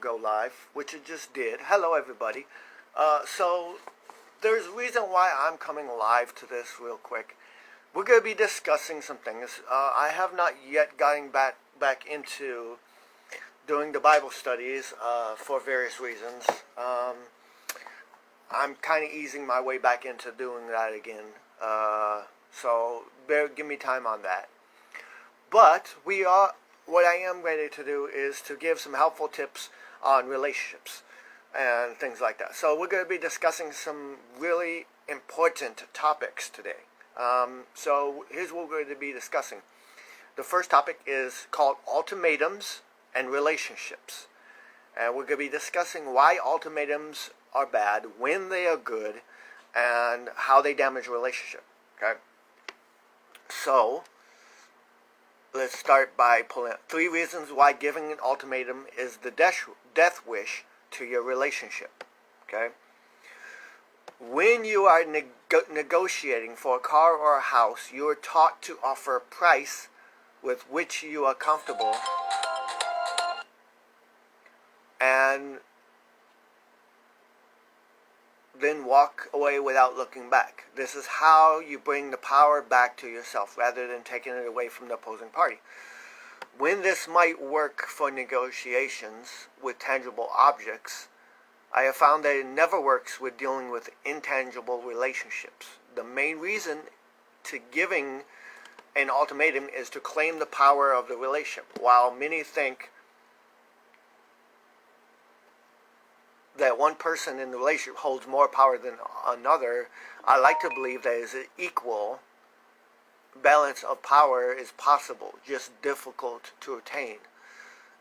go live, which it just did. Hello, everybody. So there's a reason why I'm coming live to this real quick. We're going to be discussing some things. I have not yet gotten back into doing the Bible studies for various reasons. I'm kind of easing my way back into doing that again. So give me time on that. But what I am ready to do is to give some helpful tips on relationships and things like that. So we're going to be discussing some really important topics today. So here's what we're going to be discussing. The first topic is called ultimatums and relationships. And we're going to be discussing why ultimatums are bad, when they are good, and how they damage a relationship. Okay? So let's start by pulling out 3 reasons why giving an ultimatum is the death wish to your relationship. Okay? When you are negotiating for a car or a house, you are taught to offer a price with which you are comfortable and then walk away without looking back. This is how you bring the power back to yourself rather than taking it away from the opposing party. When this might work for negotiations with tangible objects, I have found that it never works with dealing with intangible relationships. The main reason to giving an ultimatum is to claim the power of the relationship. While many think that one person in the relationship holds more power than another, I like to believe that is an equal balance of power is possible, just difficult to attain.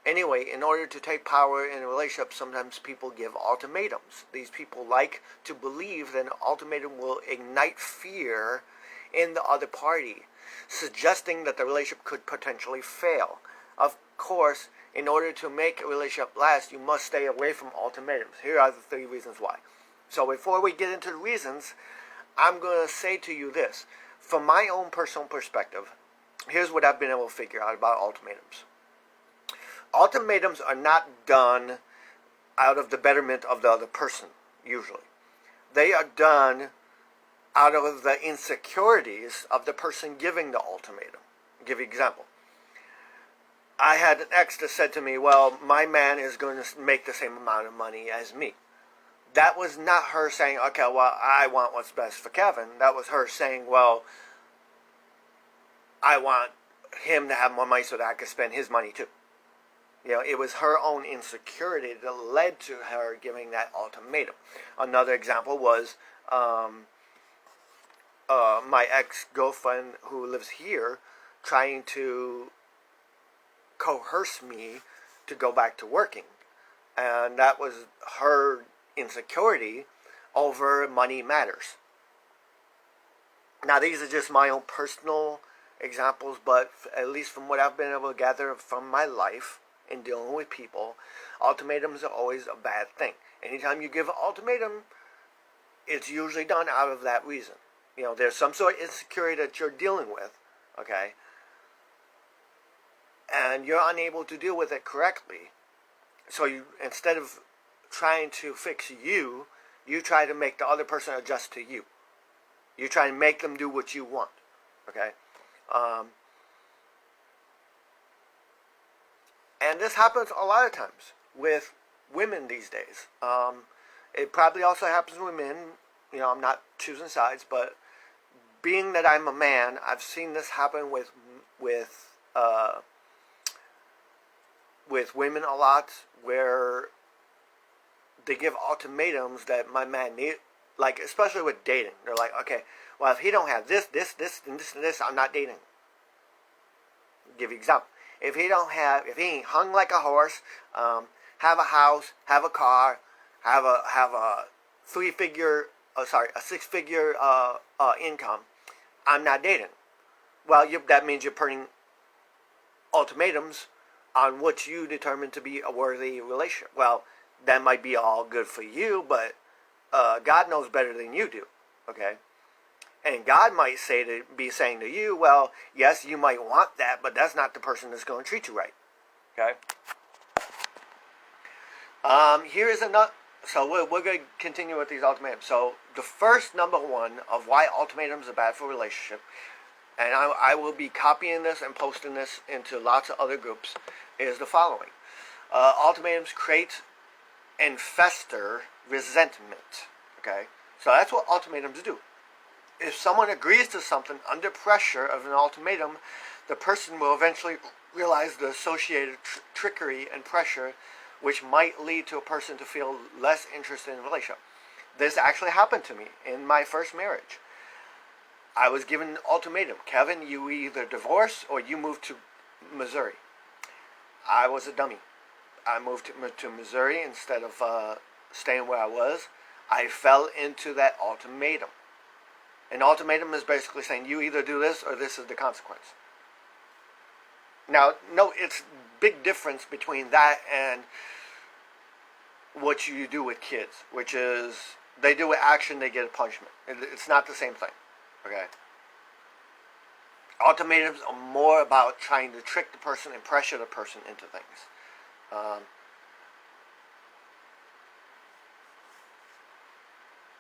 Anyway, in order to take power in a relationship, sometimes people give ultimatums. These people like to believe that an ultimatum will ignite fear in the other party, suggesting that the relationship could potentially fail. Of course, in order to make a relationship last, you must stay away from ultimatums. Here are the 3 reasons why. So before we get into the reasons, I'm going to say to you this. From my own personal perspective, here's what I've been able to figure out about ultimatums. Ultimatums are not done out of the betterment of the other person, usually. They are done out of the insecurities of the person giving the ultimatum. I'll give you an example. I had an ex that said to me, well, my man is going to make the same amount of money as me. That was not her saying, okay, well, I want what's best for Kevin. That was her saying, well, I want him to have more money so that I could spend his money too. You know, it was her own insecurity that led to her giving that ultimatum. Another example was my ex-girlfriend who lives here trying to coerce me to go back to working. And that was her insecurity over money matters. Now, these are just my own personal examples, but at least from what I've been able to gather from my life in dealing with people, ultimatums are always a bad thing. Anytime you give an ultimatum, it's usually done out of that reason. You know, there's some sort of insecurity that you're dealing with, okay? And you're unable to deal with it correctly. So you, instead of trying to fix you, you try to make the other person adjust to you. You try to make them do what you want, okay? And this happens a lot of times with women these days. It probably also happens with men. You know, I'm not choosing sides, but being that I'm a man, I've seen this happen with women a lot, where they give ultimatums that my man need, like especially with dating. They're like, okay, well, if he don't have this, and this, I'm not dating. I'll give you an example. If he ain't hung like a horse, have a house, have a car, have a 6-figure income, I'm not dating. Well, that means you're putting ultimatums on what you determine to be a worthy relationship. Well, that might be all good for you, but God knows better than you do, okay? And God might be saying to you, well, yes, you might want that, but that's not the person that's going to treat you right, okay? Here is another. So we're going to continue with these ultimatums. So the first number one of why ultimatums are bad for a relationship, and I will be copying this and posting this into lots of other groups, is the following. Ultimatums create and fester resentment. Okay? So that's what ultimatums do. If someone agrees to something under pressure of an ultimatum, the person will eventually realize the associated trickery and pressure, which might lead to a person to feel less interested in a relationship. This actually happened to me in my first marriage. I was given an ultimatum. Kevin, you either divorce or you move to Missouri. I was a dummy. I moved to Missouri instead of staying where I was. I fell into that ultimatum. An ultimatum is basically saying you either do this or this is the consequence. Now, no, it's big difference between that and what you do with kids, which is they do an action, they get a punishment. It's not the same thing. Okay. Ultimatums are more about trying to trick the person and pressure the person into things.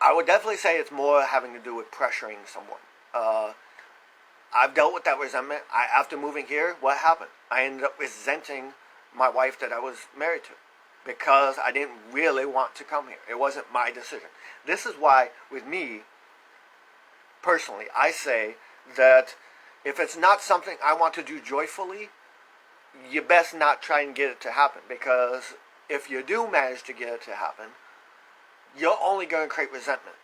I would definitely say it's more having to do with pressuring someone. I've dealt with that resentment. After moving here, what happened? I ended up resenting my wife that I was married to because I didn't really want to come here. It wasn't my decision. This is why, with me, personally, I say that if it's not something I want to do joyfully, you best not try and get it to happen, because if you do manage to get it to happen, you're only going to create resentment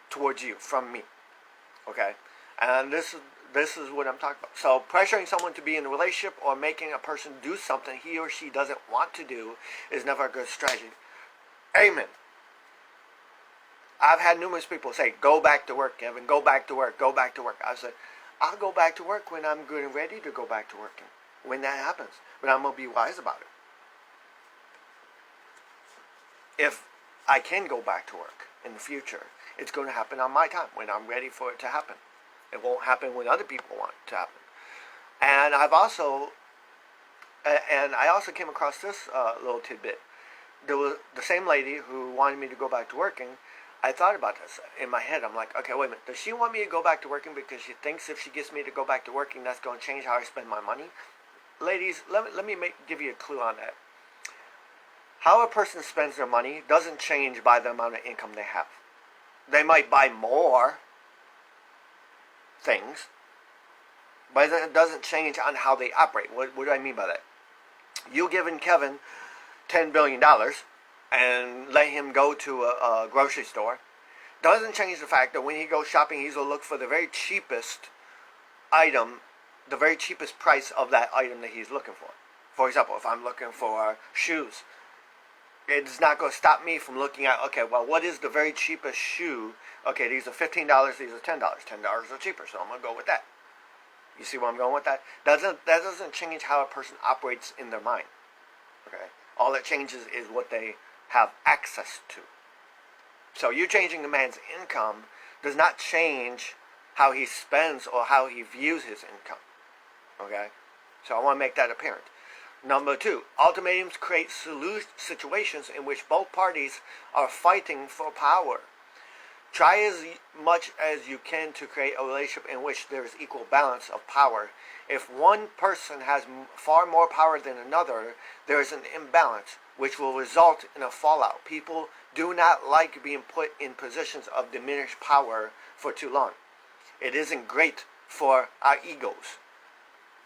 towards you from me. Okay? And this is what I'm talking about. So pressuring someone to be in a relationship or making a person do something he or she doesn't want to do is never a good strategy. Amen. I've had numerous people say, go back to work, Kevin, go back to work, go back to work. I said, I'll go back to work when I'm good and ready to go back to working, when that happens. But I'm going to be wise about it. If I can go back to work in the future, it's going to happen on my time, when I'm ready for it to happen. It won't happen when other people want it to happen. And I also came across this little tidbit. There was the same lady who wanted me to go back to working. I thought about this in my head. I'm like, okay, wait a minute. Does she want me to go back to working because she thinks if she gets me to go back to working, that's going to change how I spend my money? Ladies, let me give you a clue on that. How a person spends their money doesn't change by the amount of income they have. They might buy more things, but it doesn't change on how they operate. What do I mean by that? You giving Kevin $10 billion and let him go to a grocery store doesn't change the fact that when he goes shopping, he's going to look for the very cheapest item, the very cheapest price of that item that he's looking for. For example, if I'm looking for shoes, it's not going to stop me from looking at, okay, well, what is the very cheapest shoe? Okay, these are $15, these are $10. $10 are cheaper, so I'm going to go with that. You see where I'm going with that? That doesn't change how a person operates in their mind. Okay? All that changes is what they have access to. So you changing a man's income does not change how he spends or how he views his income. Okay? So I want to make that apparent. Number two, ultimatums create situations in which both parties are fighting for power. Try as much as you can to create a relationship in which there is equal balance of power. If one person has far more power than another, there is an imbalance, which will result in a fallout. People do not like being put in positions of diminished power for too long. It isn't great for our egos.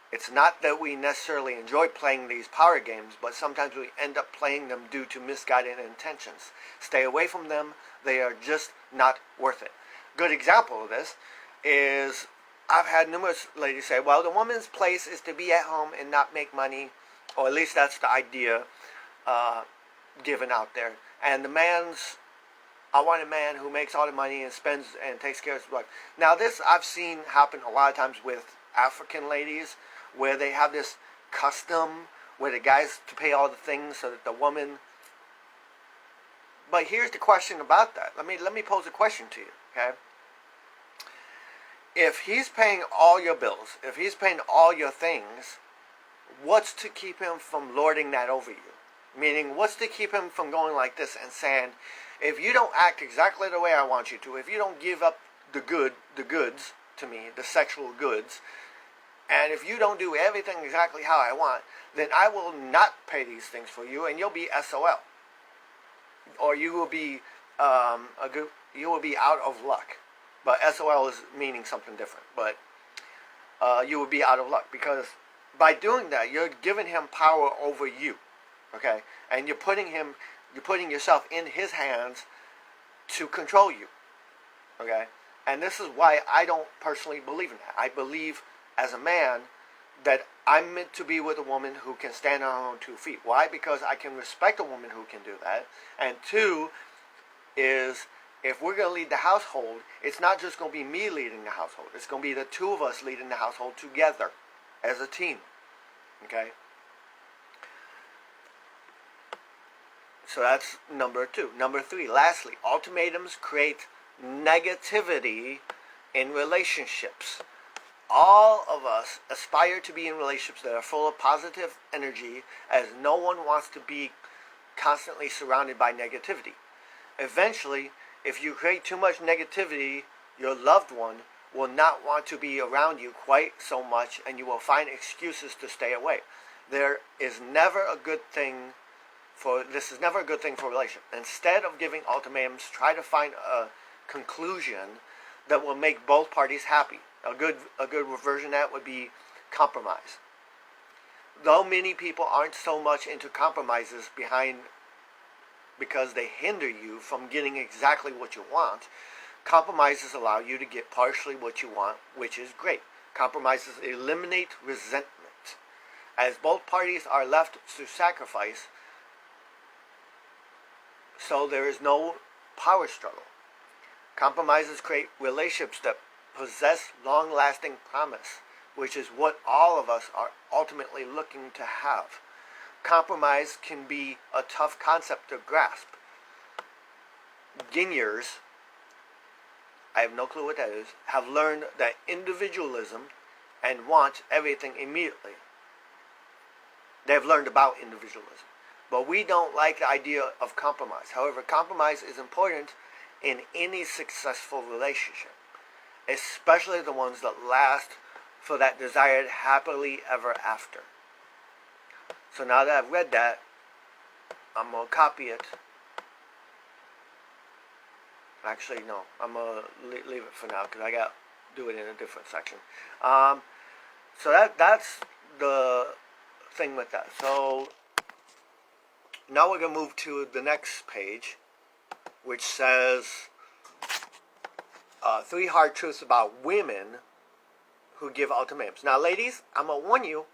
It's not that we necessarily enjoy playing these power games, but sometimes we end up playing them due to misguided intentions. Stay away from them. They are just not worth it. Good example of this is I've had numerous ladies say, well, the woman's place is to be at home and not make money, or at least that's the idea given out there. And the I want a man who makes all the money and spends and takes care of his wife. Now this I've seen happen a lot of times with African ladies, where they have this custom where the guy's to pay all the things so that the woman. But here's the question about that. Let me pose a question to you, okay? If he's paying all your bills, if he's paying all your things, what's to keep him from lording that over you? Meaning, what's to keep him from going like this and saying, if you don't act exactly the way I want you to, if you don't give up the goods to me, the sexual goods, and if you don't do everything exactly how I want, then I will not pay these things for you, and you'll be SOL, or you will be you will be out of luck. But SOL is meaning something different. But you will be out of luck, because by doing that, you're giving him power over you. Okay, and you're putting yourself in his hands to control you. Okay, and this is why I don't personally believe in that. I believe, as a man, that I'm meant to be with a woman who can stand on her own 2 feet. Why? Because I can respect a woman who can do that. And 2 is, if we're going to lead the household, it's not just going to be me leading the household. It's going to be the 2 of us leading the household together as a team. Okay? So that's number 2. Number 3, lastly, ultimatums create negativity in relationships. All of us aspire to be in relationships that are full of positive energy, as no one wants to be constantly surrounded by negativity. Eventually, if you create too much negativity, your loved one will not want to be around you quite so much, and you will find excuses to stay away. This is never a good thing for a relationship. Instead of giving ultimatums, try to find a conclusion that will make both parties happy. A good version of that would be compromise. Though many people aren't so much into compromises because they hinder you from getting exactly what you want, compromises allow you to get partially what you want, which is great. Compromises eliminate resentment. As both parties are left to sacrifice, so there is no power struggle. Compromises create relationships that possess long-lasting promise, which is what all of us are ultimately looking to have. Compromise can be a tough concept to grasp. Guigners, I have no clue what that is, have learned that individualism and want everything immediately. They've learned about individualism. But we don't like the idea of compromise. However, compromise is important in any successful relationship, especially the ones that last for that desired happily ever after. So now that I've read that, I'm going to copy it. Actually, no. I'm going to leave it for now because I got to do it in a different section. So that's the thing with that. So now we're going to move to the next page, which says 3 hard truths about women who give ultimatums. Now, ladies, I'm going to warn you,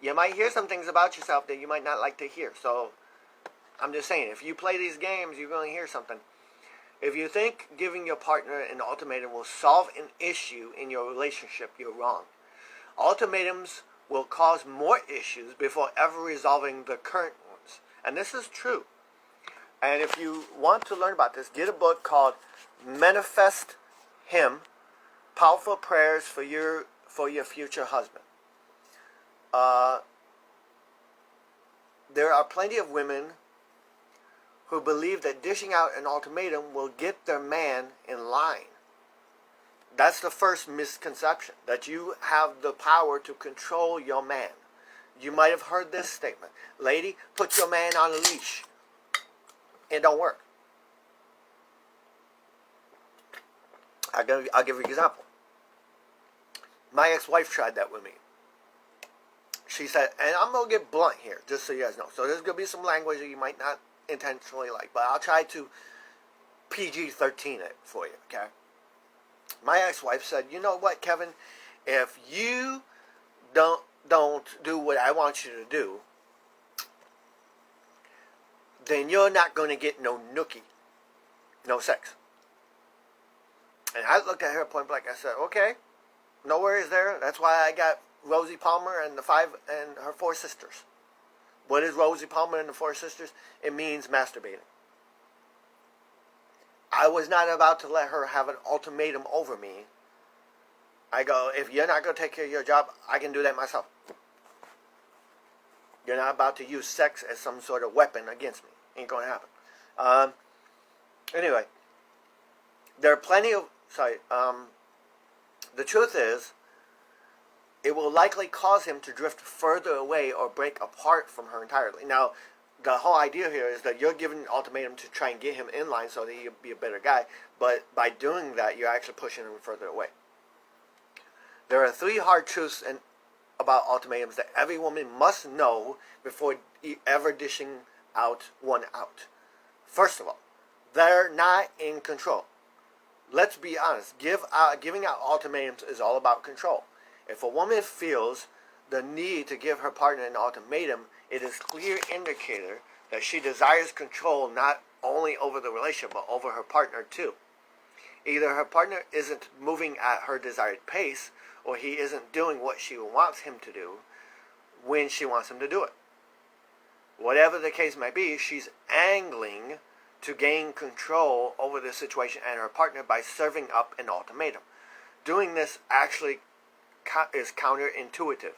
you might hear some things about yourself that you might not like to hear. So I'm just saying, if you play these games, you're going to hear something. If you think giving your partner an ultimatum will solve an issue in your relationship, you're wrong. Ultimatums will cause more issues before ever resolving the current ones. And this is true. And if you want to learn about this, get a book called Manifest Him, Powerful Prayers for Your Future Husband. There are plenty of women who believe that dishing out an ultimatum will get their man in line. That's the first misconception, that you have the power to control your man. You might have heard this statement: lady, put your man on a leash. It don't work. I'll give you an example. My ex-wife tried that with me. She said, and I'm going to get blunt here, just so you guys know. So there's going to be some language that you might not intentionally like, but I'll try to PG-13 it for you, okay? My ex-wife said, you know what, Kevin? If you don't do what I want you to do, then you're not going to get no nookie, no sex. And I looked at her point blank. I said, okay, no worries there. That's why I got Rosie Palmer and her 4 sisters. What is Rosie Palmer and the 4 sisters? It means masturbating. I was not about to let her have an ultimatum over me. I go, if you're not going to take care of your job, I can do that myself. You're not about to use sex as some sort of weapon against me. Ain't going to happen. Anyway, there are plenty of... the truth is, it will likely cause him to drift further away or break apart from her entirely. Now, the whole idea here is that you're giving an ultimatum to try and get him in line so that he'll be a better guy. But by doing that, you're actually pushing him further away. There are 3 hard truths about ultimatums that every woman must know before ever dishing one out. First of all, they're not in control. Let's be honest. Giving out ultimatums is all about control. If a woman feels the need to give her partner an ultimatum, it is a clear indicator that she desires control not only over the relationship, but over her partner too. Either her partner isn't moving at her desired pace, or he isn't doing what she wants him to do when she wants him to do it. Whatever the case may be, she's angling to gain control over the situation and her partner by serving up an ultimatum. Doing this actually is counterintuitive.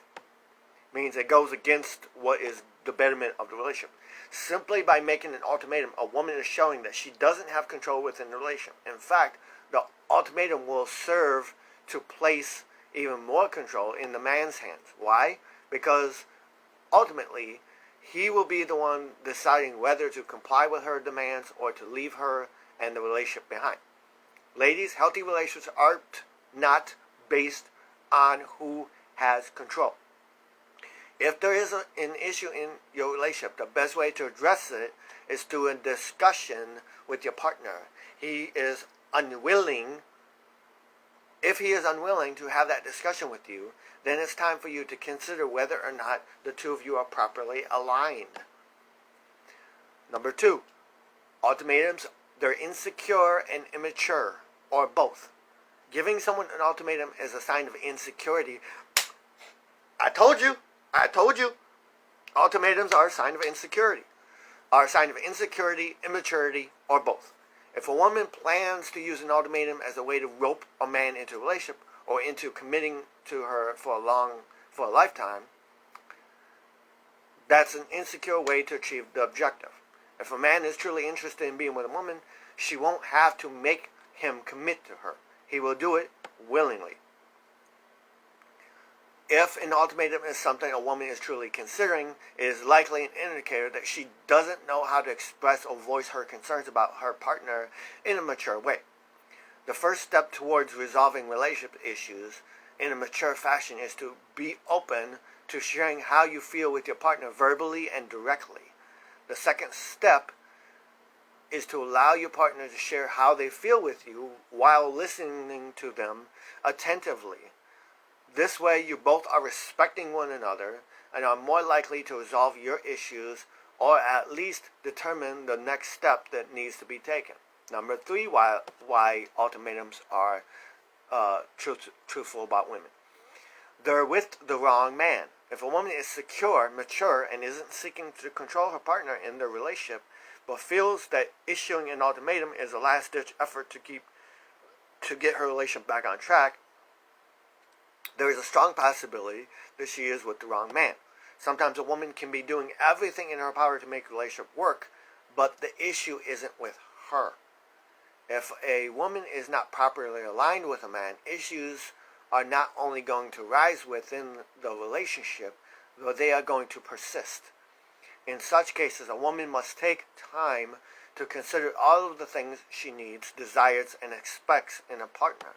Means it goes against what is the betterment of the relationship. Simply by making an ultimatum, a woman is showing that she doesn't have control within the relationship. In fact, the ultimatum will serve to place even more control in the man's hands. Why? Because ultimately, he will be the one deciding whether to comply with her demands or to leave her and the relationship behind. Ladies, healthy relationships are not based on who has control. If there is an issue in your relationship, the best way to address it is through a discussion with your partner. If he is unwilling to have that discussion with you, then it's time for you to consider whether or not the two of you are properly aligned. Number 2, ultimatums, they're insecure and immature, or both. Giving someone an ultimatum is a sign of insecurity. I told you. Ultimatums are a sign of insecurity. Immaturity, or both. If a woman plans to use an ultimatum as a way to rope a man into a relationship or into committing to her for a lifetime, that's an insecure way to achieve the objective. If a man is truly interested in being with a woman, she won't have to make him commit to her. He will do it willingly. If an ultimatum is something a woman is truly considering, it is likely an indicator that she doesn't know how to express or voice her concerns about her partner in a mature way. The first step towards resolving relationship issues in a mature fashion is to be open to sharing how you feel with your partner verbally and directly. The second step is to allow your partner to share how they feel with you while listening to them attentively. This way, you both are respecting one another and are more likely to resolve your issues or at least determine the next step that needs to be taken. Number 3, why ultimatums are truthful about women. They're with the wrong man. If a woman is secure, mature, and isn't seeking to control her partner in their relationship, but feels that issuing an ultimatum is a last-ditch effort to get her relationship back on track, there is a strong possibility that she is with the wrong man. Sometimes a woman can be doing everything in her power to make a relationship work, but the issue isn't with her. If a woman is not properly aligned with a man, issues are not only going to rise within the relationship, but they are going to persist. In such cases, a woman must take time to consider all of the things she needs, desires, and expects in a partner.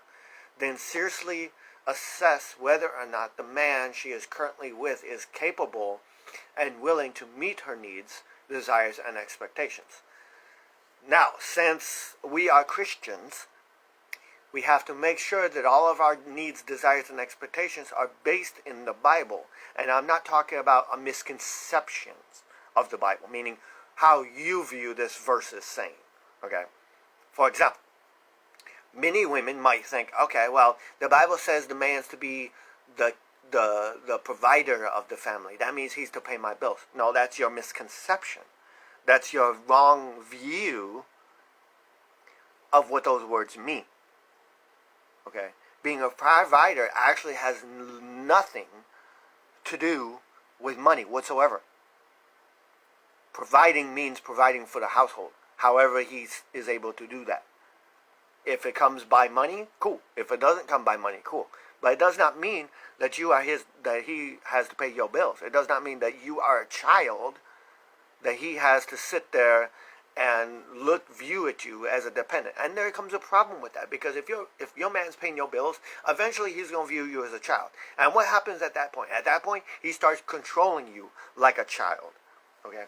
Then seriously assess whether or not the man she is currently with is capable and willing to meet her needs, desires, and expectations. Now, since we are Christians, we have to make sure that all of our needs, desires, and expectations are based in the Bible. And I'm not talking about a misconceptions of the Bible, meaning how you view this verse is saying. Okay? For example, many women might think, okay, well, the Bible says the man's to be the provider of the family. That means he's to pay my bills. No, that's your misconception. That's your wrong view of what those words mean. Okay? Being a provider actually has nothing to do with money whatsoever. providing means providing for the household. However, he is able to do that. If it comes by money, cool. If it doesn't come by money, cool. But it does not mean that you are that he has to pay your bills. It does not mean that you are a child, that he has to sit there and view at you as a dependent. And there comes a problem with that, because if your man's paying your bills, eventually he's going to view you as a child. And what happens at that point? At that point, he starts controlling you like a child. Okay?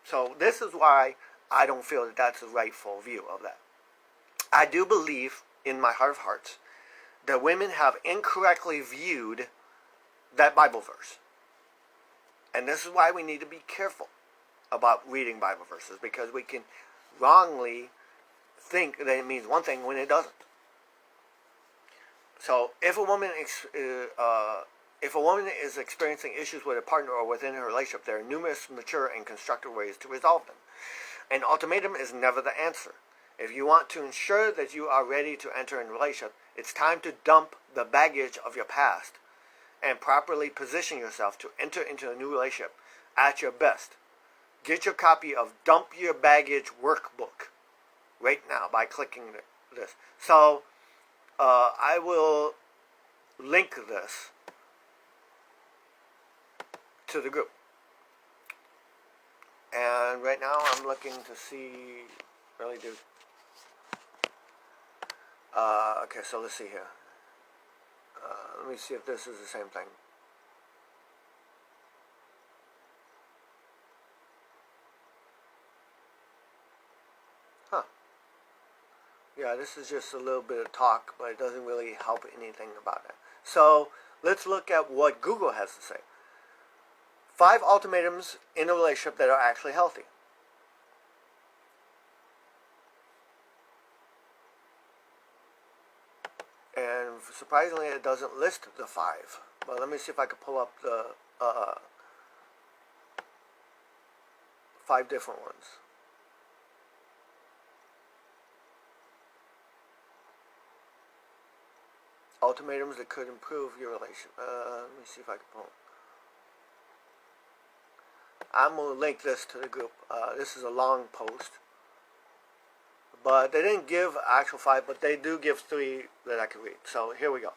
So this is why I don't feel that that's a rightful view of that. I do believe, in my heart of hearts, that women have incorrectly viewed that Bible verse. And this is why we need to be careful about reading Bible verses, because we can wrongly think that it means one thing when it doesn't. So if a woman is experiencing issues with a partner or within her relationship, there are numerous mature and constructive ways to resolve them. An ultimatum is never the answer. If you want to ensure that you are ready to enter in a relationship, it's time to dump the baggage of your past and properly position yourself to enter into a new relationship at your best. Get your copy of Dump Your Baggage Workbook right now by clicking this. So I will link this to the group. And right now I'm looking to see, really dude. Okay, so let's see here. Let me see if this is the same thing. Huh. Yeah, this is just a little bit of talk, but it doesn't really help anything about it. So let's look at what Google has to say. 5 ultimatums in a relationship that are actually healthy. And surprisingly, it doesn't list the 5. But let me see if I can pull up the 5 different ones. Ultimatums that could improve your relationship. Let me see if I can pull them. I'm going to link this to the group. This is a long post. But they didn't give actual 5, but they do give 3 that I can read. So here we go.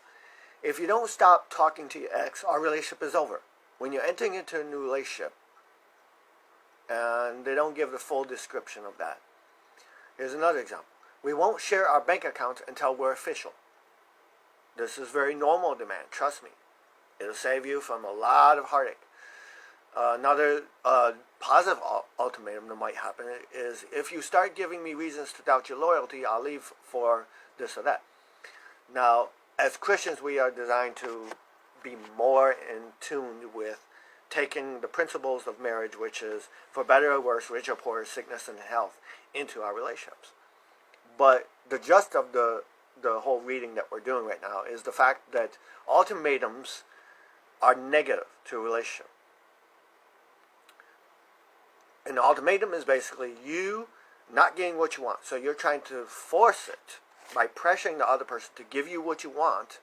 If you don't stop talking to your ex, our relationship is over. When you're entering into a new relationship, and they don't give the full description of that. Here's another example. We won't share our bank accounts until we're official. This is very normal demand, trust me. It'll save you from a lot of heartache. Another positive ultimatum that might happen is, if you start giving me reasons to doubt your loyalty, I'll leave for this or that. Now, as Christians, we are designed to be more in tune with taking the principles of marriage, which is for better or worse, rich or poor, sickness and health, into our relationships. But the gist of the whole reading that we're doing right now is the fact that ultimatums are negative to a relationship. An ultimatum is basically you not getting what you want. So you're trying to force it by pressuring the other person to give you what you want,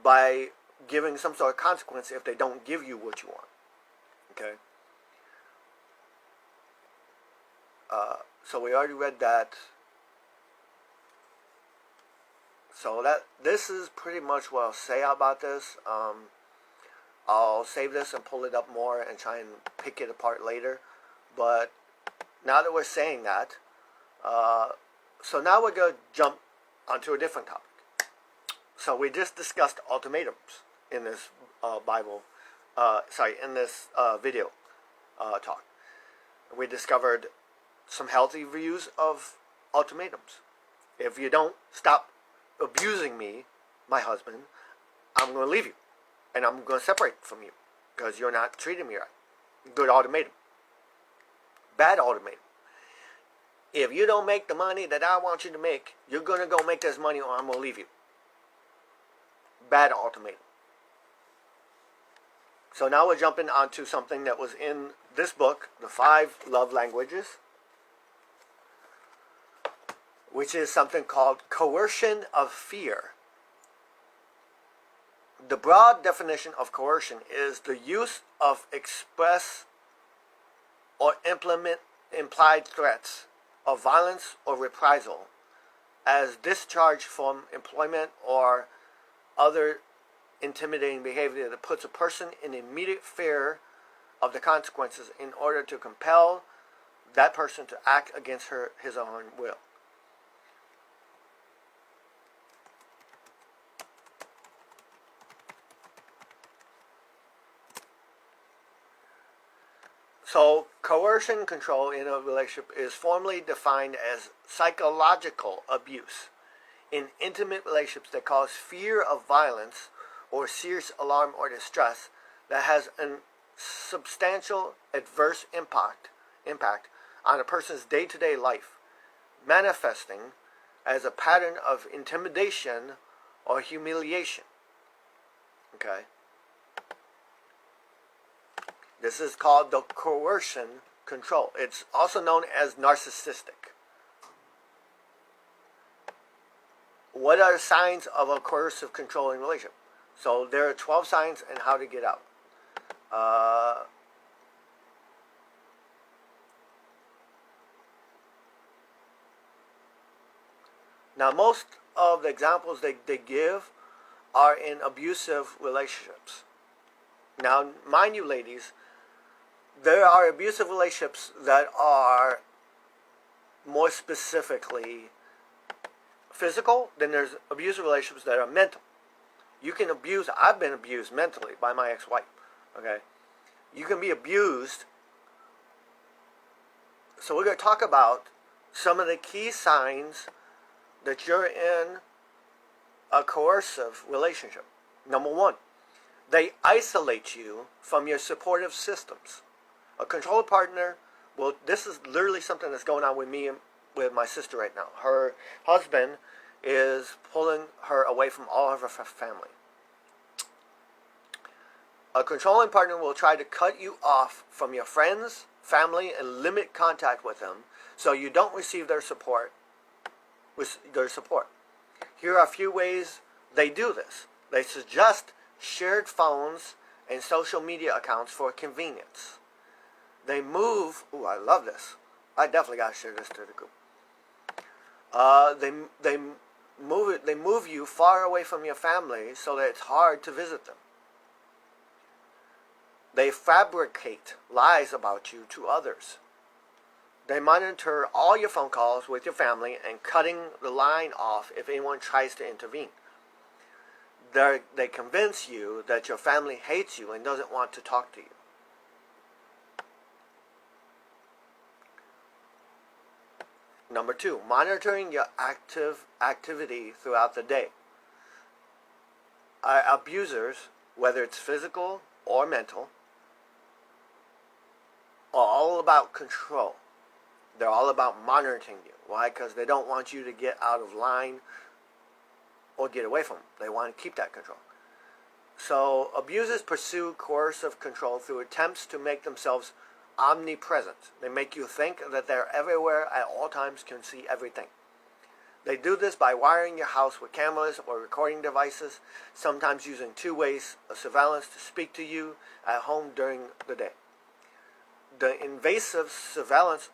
by giving some sort of consequence if they don't give you what you want. Okay? So we already read that. So this is pretty much what I'll say about this. I'll save this and pull it up more and try and pick it apart later. But now that we're saying that, so now we're going to jump onto a different topic. So we just discussed ultimatums in this in this video talk. We discovered some healthy views of ultimatums. If you don't stop abusing me, my husband, I'm going to leave you. And I'm going to separate from you because you're not treating me right. Good ultimatum. Bad ultimatum. If you don't make the money that I want you to make, you're going to go make this money or I'm going to leave you. Bad ultimatum. So now we're jumping onto something that was in this book, The 5 Love Languages, which is something called coercion of fear. The broad definition of coercion is the use of express or implement implied threats of violence or reprisal as discharge from employment or other intimidating behavior that puts a person in immediate fear of the consequences in order to compel that person to act against his own will. So, coercion control in a relationship is formally defined as psychological abuse in intimate relationships that cause fear of violence or serious alarm or distress that has a substantial adverse impact on a person's day-to-day life, manifesting as a pattern of intimidation or humiliation. Okay? This is called the coercion control. It's also known as narcissistic. What are signs of a coercive controlling relationship? So there are 12 signs and how to get out. Now, most of the examples they give are in abusive relationships. Now, mind you, ladies, there are abusive relationships that are more specifically physical, then there's abusive relationships that are mental. You can abuse, I've been abused mentally by my ex-wife, okay? You can be abused. So we're going to talk about some of the key signs that you're in a coercive relationship. Number one, they isolate you from your supportive systems. A control partner, well, this is literally something that's going on with me and with my sister right now. Her husband is pulling her away from all of her family. A controlling partner will try to cut you off from your friends, family, and limit contact with them so you don't receive their support. Here are a few ways they do this. They suggest shared phones and social media accounts for convenience. They move. Ooh, I love this. I definitely got to share this to the group. They move you far away from your family so that it's hard to visit them. They fabricate lies about you to others. They monitor all your phone calls with your family and cutting the line off if anyone tries to intervene. They convince you that your family hates you and doesn't want to talk to you. Number two, monitoring your activity throughout the day. Abusers, whether it's physical or mental, are all about control. They're all about monitoring you. Why? Because they don't want you to get out of line or get away from them. They want to keep that control. So abusers pursue coercive control through attempts to make themselves omnipresent. They make you think that they're everywhere at all times, can see everything. They do this by wiring your house with cameras or recording devices, sometimes using two ways of surveillance to speak to you at home during the day. The invasive surveillance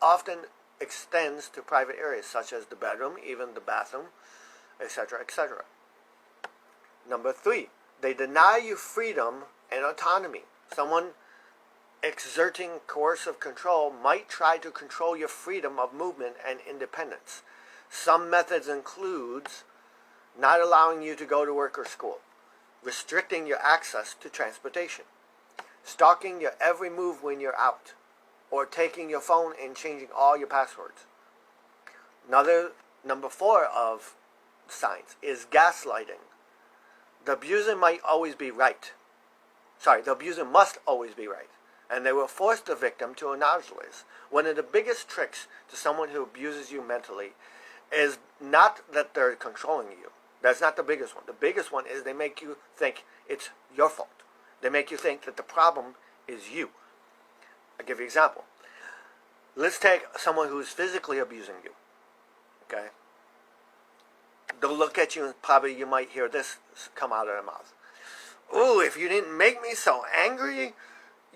often extends to private areas such as the bedroom, even the bathroom, etc., etc. Number three, they deny you freedom and autonomy. Someone exerting coercive control might try to control your freedom of movement and independence. Some methods includes not allowing you to go to work or school, restricting your access to transportation, stalking your every move when you're out, or taking your phone and changing all your passwords. Number four of signs is gaslighting. The abuser might always be right. The abuser must always be right, and they will force the victim to acknowledge this. One of the biggest tricks to someone who abuses you mentally is not that they're controlling you. That's not the biggest one. The biggest one is they make you think it's your fault. They make you think that the problem is you. I'll give you an example. Let's take someone who's physically abusing you. Okay? They'll look at you and probably you might hear this come out of their mouth. Ooh, if you didn't make me so angry,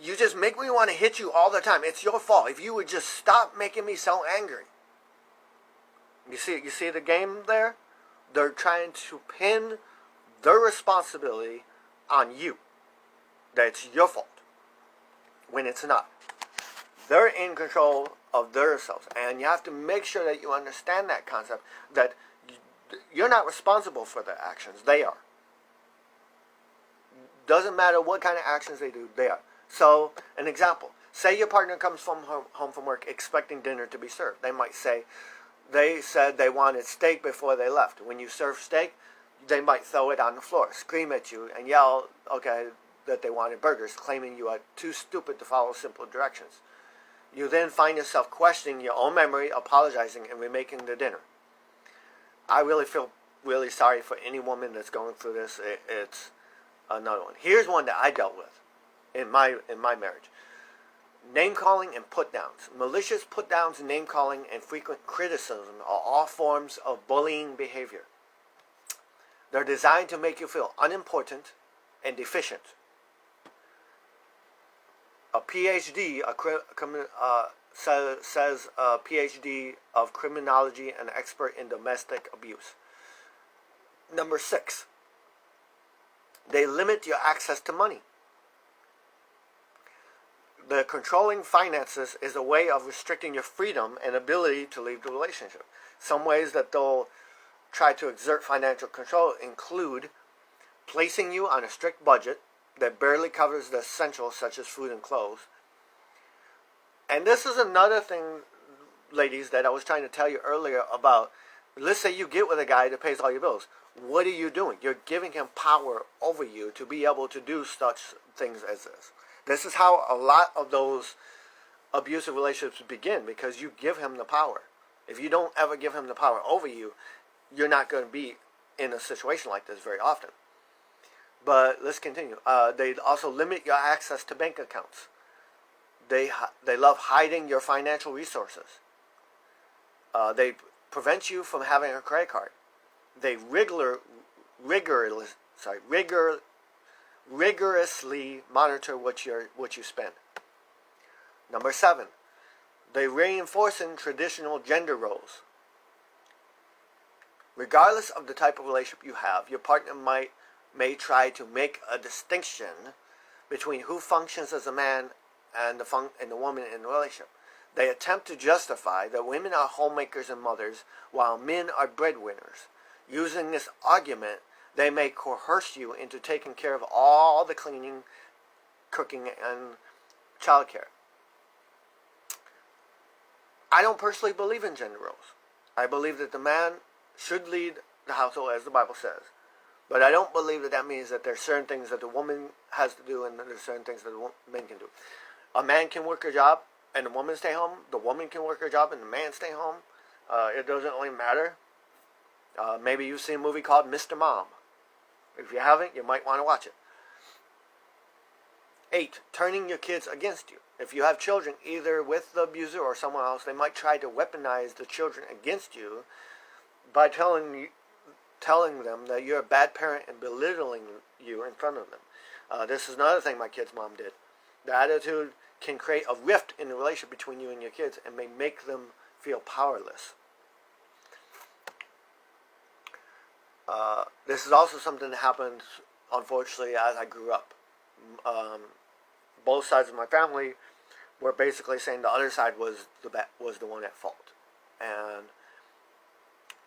you just make me want to hit you all the time. It's your fault. If you would just stop making me so angry. You see the game there? They're trying to pin their responsibility on you. That it's your fault. When it's not. They're in control of themselves. And you have to make sure that you understand that concept. That you're not responsible for their actions. They are. Doesn't matter what kind of actions they do. They are. So, an example. Say your partner comes home from work expecting dinner to be served. They might say, they said they wanted steak before they left. When you serve steak, they might throw it on the floor, scream at you, and yell, okay, that they wanted burgers, claiming you are too stupid to follow simple directions. You then find yourself questioning your own memory, apologizing, and remaking the dinner. I really feel really sorry for any woman that's going through this. It's another one. Here's one that I dealt with in my marriage. Name-calling and put-downs. Malicious put-downs, name-calling, and frequent criticism are all forms of bullying behavior. They're designed to make you feel unimportant and deficient. A PhD says a PhD of criminology and expert in domestic abuse. Number 6. They limit your access to money. The controlling finances is a way of restricting your freedom and ability to leave the relationship. Some ways that they'll try to exert financial control include placing you on a strict budget that barely covers the essentials such as food and clothes. And this is another thing, ladies, that I was trying to tell you earlier about. Let's say you get with a guy that pays all your bills. What are you doing? You're giving him power over you to be able to do such things as this. This is how a lot of those abusive relationships begin, because you give him the power. If you don't ever give him the power over you, you're not going to be in a situation like this very often. But let's continue. They also limit your access to bank accounts. They love hiding your financial resources. They prevent you from having a credit card. They rigorously monitor what you spend. Number 7, they reinforce in traditional gender roles. Regardless of the type of relationship you have, your partner may try to make a distinction between who functions as a man and the woman in the relationship. They attempt to justify that women are homemakers and mothers while men are breadwinners. Using this argument, they may coerce you into taking care of all the cleaning, cooking, and childcare. I don't personally believe in gender roles. I believe that the man should lead the household, as the Bible says. But I don't believe that means that there's certain things that the woman has to do and there's certain things that the men can do. A man can work a job and the woman stay home. The woman can work her job and the man stay home. It doesn't really matter. Maybe you've seen a movie called Mr. Mom. If you haven't, you might want to watch it. 8, turning your kids against you. If you have children, either with the abuser or someone else, they might try to weaponize the children against you by telling them that you're a bad parent and belittling you in front of them. This is another thing my kid's mom did. The attitude can create a rift in the relationship between you and your kids and may make them feel powerless. This is also something that happened, unfortunately, as I grew up. Both sides of my family were basically saying the other side was the one at fault. And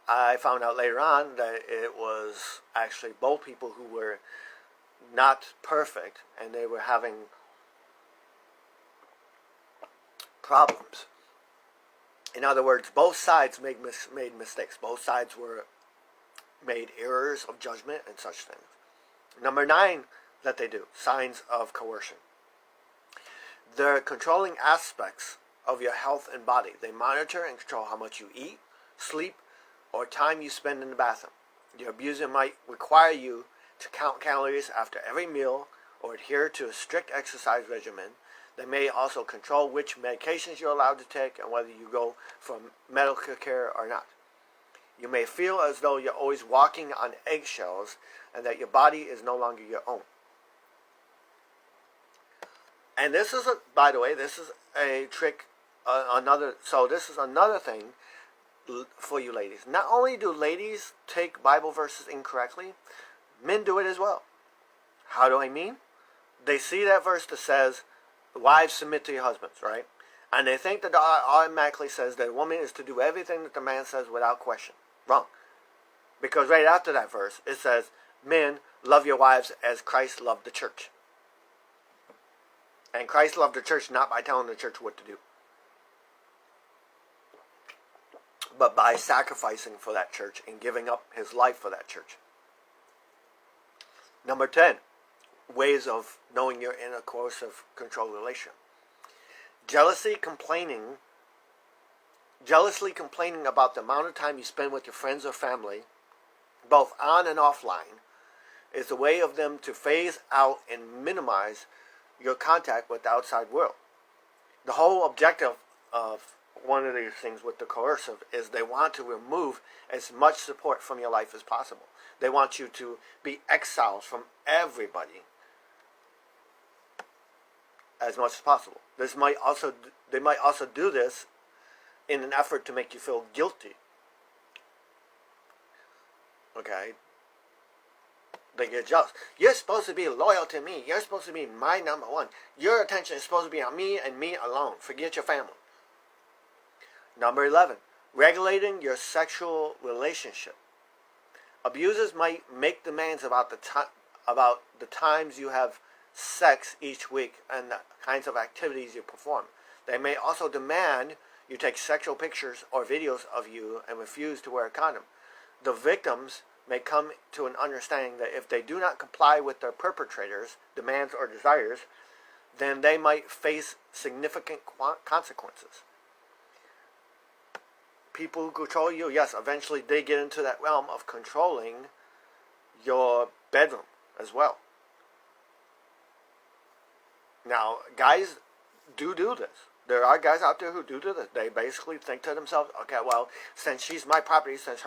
I found out later on that it was actually both people who were not perfect and they were having problems. In other words, both sides made mistakes. Both sides made errors of judgment and such things. Number 9 that they do, signs of coercion. They're controlling aspects of your health and body. They monitor and control how much you eat, sleep, or time you spend in the bathroom. Your abuser might require you to count calories after every meal or adhere to a strict exercise regimen. They may also control which medications you're allowed to take and whether you go for medical care or not. You may feel as though you're always walking on eggshells and that your body is no longer your own. And this is by the way, this is a trick. So this is another thing for you ladies. Not only do ladies take Bible verses incorrectly, men do it as well. How do I mean? They see that verse that says, "Wives, submit to your husbands," right? And they think that automatically says that a woman is to do everything that the man says without question. Wrong. Because right after that verse, it says, "Men, love your wives as Christ loved the church." And Christ loved the church not by telling the church what to do, but by sacrificing for that church and giving up his life for that church. Number 10, ways of knowing you're in a coercive control relation. Jealously complaining about the amount of time you spend with your friends or family, both on and offline, is a way of them to phase out and minimize your contact with the outside world. The whole objective of one of these things with the coercive is they want to remove as much support from your life as possible. They want you to be exiled from everybody as much as possible. They might also do this in an effort to make you feel guilty. Okay? They get jealous. You're supposed to be loyal to me. You're supposed to be my number one. Your attention is supposed to be on me and me alone. Forget your family. Number 11, regulating your sexual relationship. Abusers might make demands about the times you have sex each week and the kinds of activities you perform. They may also demand you take sexual pictures or videos of you and refuse to wear a condom. The victims may come to an understanding that if they do not comply with their perpetrators' demands or desires, then they might face significant consequences. People who control you, yes, eventually they get into that realm of controlling your bedroom as well. Now, guys do this. There are guys out there who do this. They basically think to themselves, okay, well, since she's my property, since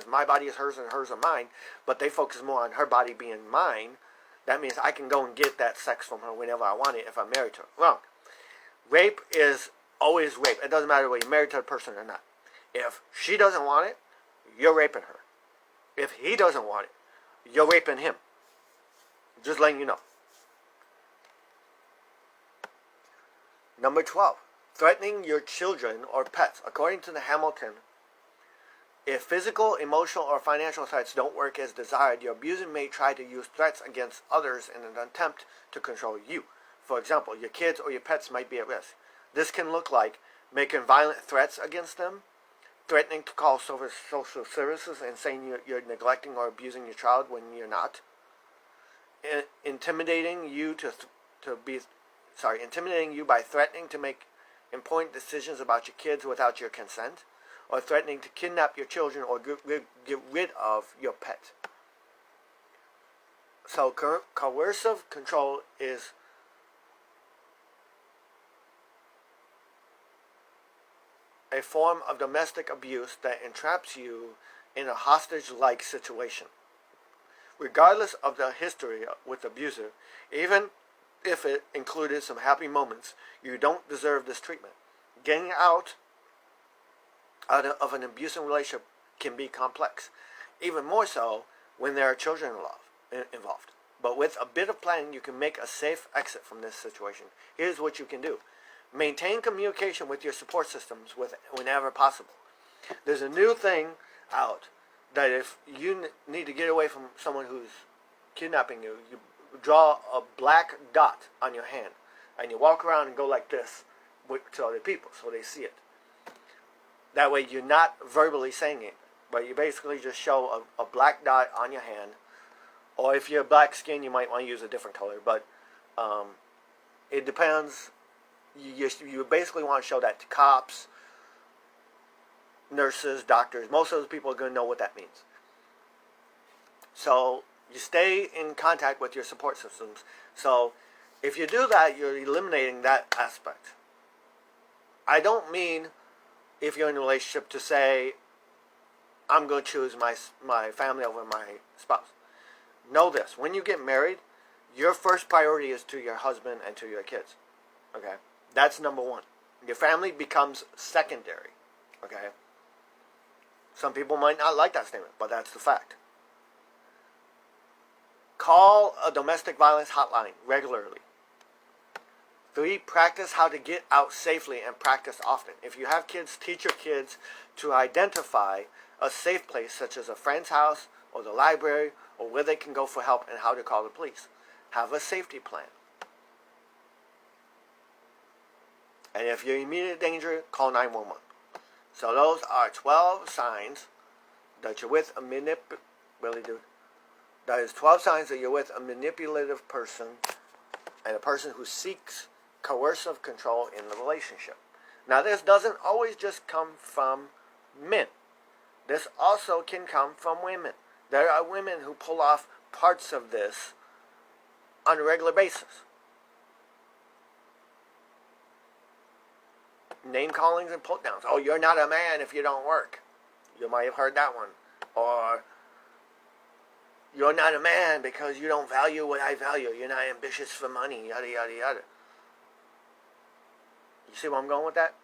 my body is hers and hers are mine, but they focus more on her body being mine, that means I can go and get that sex from her whenever I want it if I'm married to her. Wrong. Rape is always rape. It doesn't matter whether you're married to a person or not. If she doesn't want it, you're raping her. If he doesn't want it, you're raping him. Just letting you know. Number 12, threatening your children or pets. According to the Hamilton, if physical, emotional, or financial threats don't work as desired, your abuser may try to use threats against others in an attempt to control you. For example, your kids or your pets might be at risk. This can look like making violent threats against them, threatening to call social services and saying you're neglecting or abusing your child when you're not, intimidating you by threatening to make important decisions about your kids without your consent, or threatening to kidnap your children or get rid of your pet. So coercive control is a form of domestic abuse that entraps you in a hostage-like situation. Regardless of the history with the abuser, even if it included some happy moments, you don't deserve this treatment. Getting out of an abusive relationship can be complex, even more so when there are children involved. But with a bit of planning, you can make a safe exit from this situation. Here's what you can do. Maintain communication with your support systems whenever possible. There's a new thing out that if you need to get away from someone who's kidnapping you, you draw a black dot on your hand and you walk around and go like this to other people so they see it. That way you're not verbally saying it, but you basically just show a black dot on your hand. Or if you're black skin, you might want to use a different color, but it depends. You basically want to show that to cops, nurses, doctors. Most of those people are going to know what that means. So you stay in contact with your support systems. So if you do that, you're eliminating that aspect. I don't mean if you're in a relationship to say, I'm going to choose my family over my spouse. Know this. When you get married, your first priority is to your husband and to your kids. Okay, that's number one. Your family becomes secondary. Okay, some people might not like that statement, but that's the fact. Call a domestic violence hotline regularly. 3, practice how to get out safely and practice often. If you have kids, teach your kids to identify a safe place such as a friend's house or the library or where they can go for help and how to call the police. Have a safety plan. And if you're in immediate danger, call 911. So those are 12 signs that you're with a really dude. That is 12 signs that you're with a manipulative person and a person who seeks coercive control in the relationship. Now, this doesn't always just come from men. This also can come from women. There are women who pull off parts of this on a regular basis. Name callings and put downs. Oh, you're not a man if you don't work. You might have heard that one. Or, you're not a man because you don't value what I value. You're not ambitious for money, yada, yada, yada. You see where I'm going with that?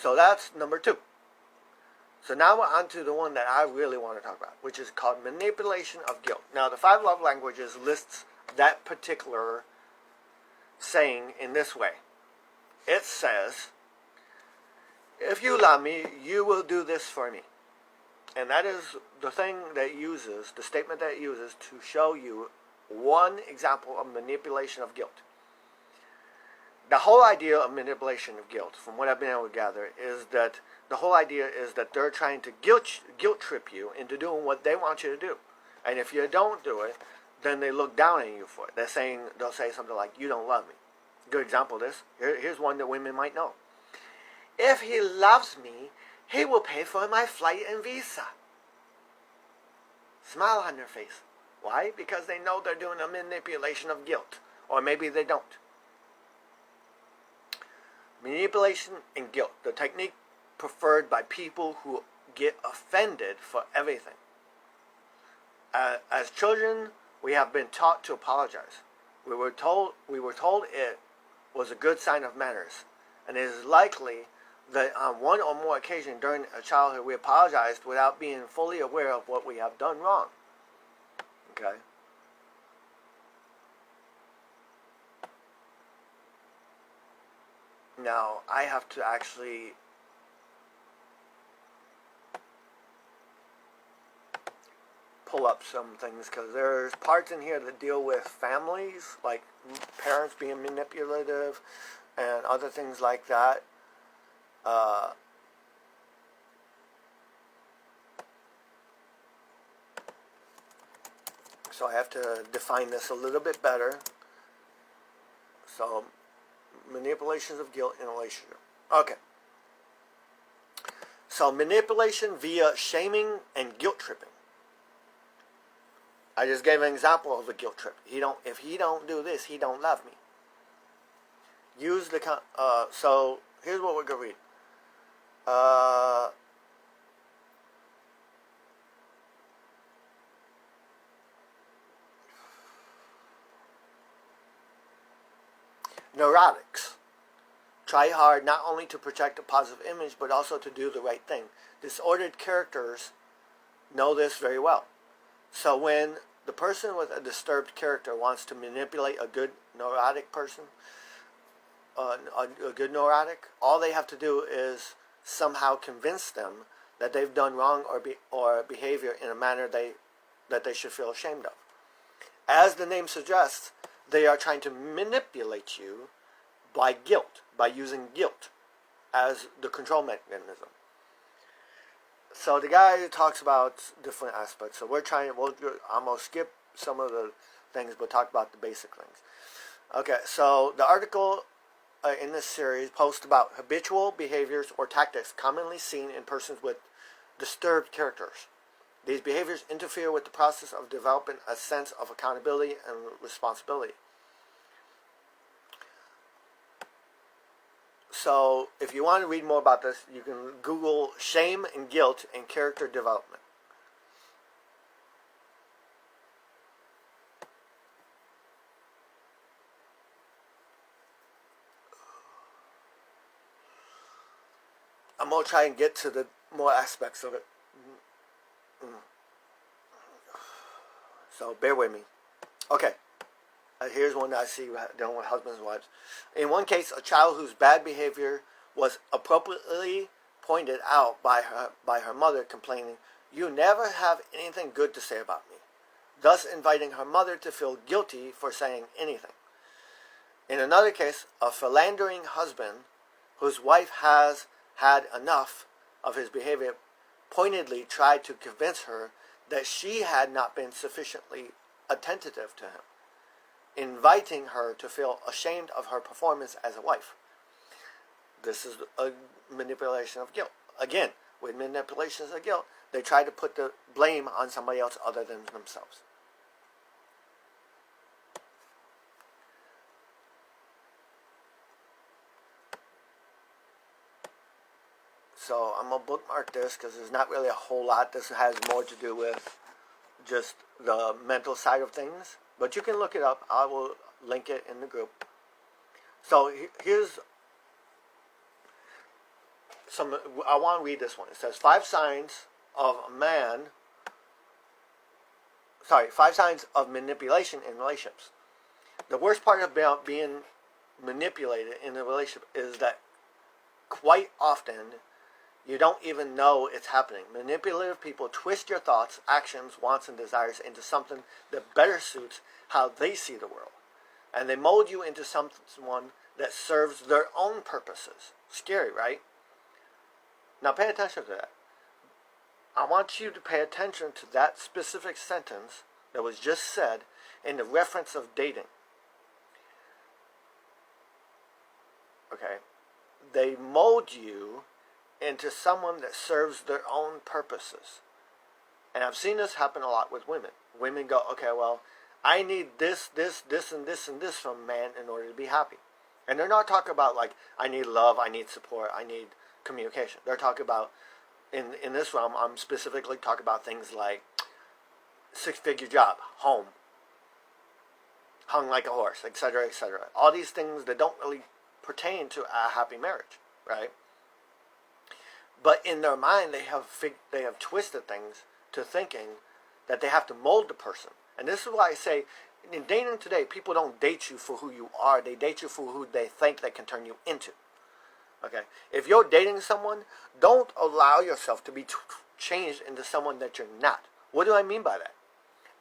So that's number 2. So now we're on to the one that I really want to talk about, which is called manipulation of guilt. Now, the 5 love languages lists that particular saying in this way. It says, if you love me, you will do this for me. And that is the thing that uses, the statement that it uses to show you one example of manipulation of guilt. The whole idea of manipulation of guilt, from what I've been able to gather, is that the whole idea is that they're trying to guilt trip you into doing what they want you to do. And if you don't do it, then they look down on you for it. They'll say something like, you don't love me. Good example of this. Here's one that women might know. If he loves me, he will pay for my flight and visa. Smile on their face. Why? Because they know they're doing a manipulation of guilt. Or maybe they don't. Manipulation and guilt. The technique preferred by people who get offended for everything. As children, we have been taught to apologize. We were told it was a good sign of manners. And it is likely that on one or more occasions during a childhood we apologized without being fully aware of what we have done wrong. Okay? Now, I have to actually pull up some things because there's parts in here that deal with families, like parents being manipulative and other things like that. So I have to define this a little bit better. So, manipulations of guilt in a relationship. Okay. So, manipulation via shaming and guilt tripping. I just gave an example of a guilt trip. If he don't do this, he don't love me. Use the so here's what we're gonna read. Neurotics. Try hard not only to project a positive image, but also to do the right thing. Disordered characters know this very well. So when the person with a disturbed character wants to manipulate a good neurotic person, a good neurotic, all they have to do is somehow convince them that they've done wrong or behavior in a manner that they should feel ashamed of. As the name suggests, they are trying to manipulate you by guilt, by using guilt as the control mechanism. So the guy talks about different aspects. So I'm going to skip some of the things, but talk about the basic things. Okay, so the article in this series posts about habitual behaviors or tactics commonly seen in persons with disturbed characters. These behaviors interfere with the process of developing a sense of accountability and responsibility. So, if you want to read more about this, you can Google shame and guilt and character development. I'm going to try and get to the more aspects of it. So bear with me. Okay. Here's one that I see dealing with husbands and wives. In one case, a child whose bad behavior was appropriately pointed out by her mother, complaining, "You never have anything good to say about me," thus inviting her mother to feel guilty for saying anything. In another case, a philandering husband whose wife has had enough of his behavior pointedly tried to convince her that she had not been sufficiently attentive to him, inviting her to feel ashamed of her performance as a wife. This is a manipulation of guilt. Again, with manipulations of guilt, they try to put the blame on somebody else other than themselves. So I'm going to bookmark this because there's not really a whole lot. This has more to do with just the mental side of things. But you can look it up. I will link it in the group. So here's some. I want to read this one. It says 5 signs of manipulation in relationships. The worst part about being manipulated in a relationship is that quite often you don't even know it's happening. Manipulative people twist your thoughts, actions, wants, and desires into something that better suits how they see the world. And they mold you into someone that serves their own purposes. Scary, right? Now pay attention to that. I want you to pay attention to that specific sentence that was just said in the reference of dating. Okay? They mold you into someone that serves their own purposes. And I've seen this happen a lot with women. Women go, okay, well, I need this, and this from a man in order to be happy. And they're not talking about like, I need love, I need support, I need communication. They're talking about, in this realm, I'm specifically talking about things like 6-figure job, home, hung like a horse, etc., etc. All these things that don't really pertain to a happy marriage, right? But in their mind, they have twisted things to thinking that they have to mold the person. And this is why I say, in dating today, people don't date you for who you are. They date you for who they think they can turn you into. Okay? If you're dating someone, don't allow yourself to be changed into someone that you're not. What do I mean by that?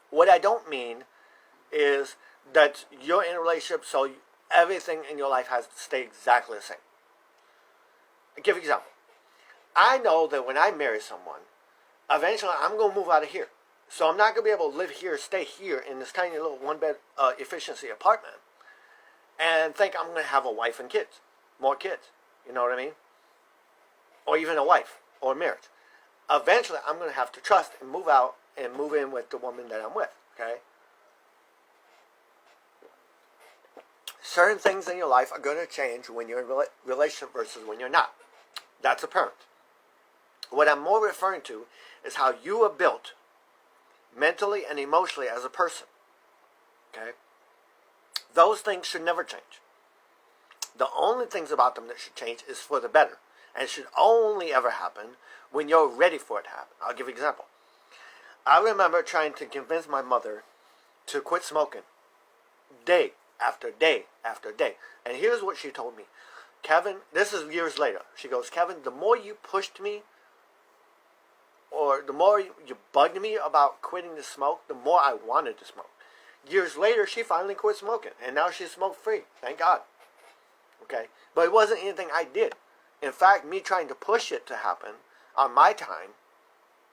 What I don't mean is that you're in a relationship so everything in your life has to stay exactly the same. I'll give you an example. I know that when I marry someone, eventually I'm going to move out of here. So I'm not going to be able to live here, stay here in this tiny little one-bed efficiency apartment and think I'm going to have a wife and kids, more kids. You know what I mean? Or even a wife or marriage. Eventually I'm going to have to trust and move out and move in with the woman that I'm with. Okay? Certain things in your life are going to change when you're in a relationship versus when you're not. That's apparent. What I'm more referring to is how you are built mentally and emotionally as a person. Okay? Those things should never change. The only things about them that should change is for the better. And it should only ever happen when you're ready for it to happen. I'll give you an example. I remember trying to convince my mother to quit smoking day after day after day. And here's what she told me. Kevin, this is years later. She goes, Kevin, the more you pushed me or the more you bugged me about quitting to smoke, the more I wanted to smoke. Years later, she finally quit smoking. And now she's smoke-free. Thank God. Okay? But it wasn't anything I did. In fact, me trying to push it to happen on my time,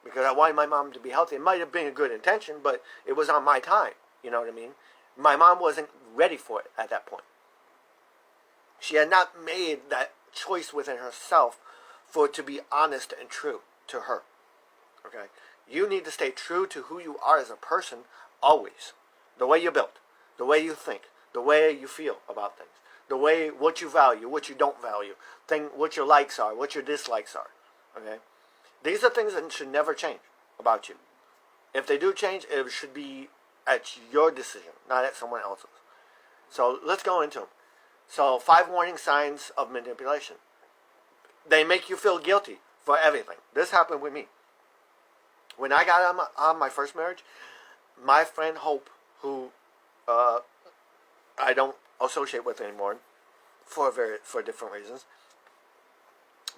because I wanted my mom to be healthy, it might have been a good intention, but it was on my time. You know what I mean? My mom wasn't ready for it at that point. She had not made that choice within herself for it to be honest and true to her. Okay? You need to stay true to who you are as a person always. The way you're built, the way you think, the way you feel about things, the way, what you value, what you don't value, what your likes are, what your dislikes are. Okay? These are things that should never change about you. If they do change, it should be at your decision, not at someone else's. So let's go into them. So 5 warning signs of manipulation. They make you feel guilty for everything. This happened with me. When I got on my first marriage, my friend Hope, who I don't associate with anymore for different reasons,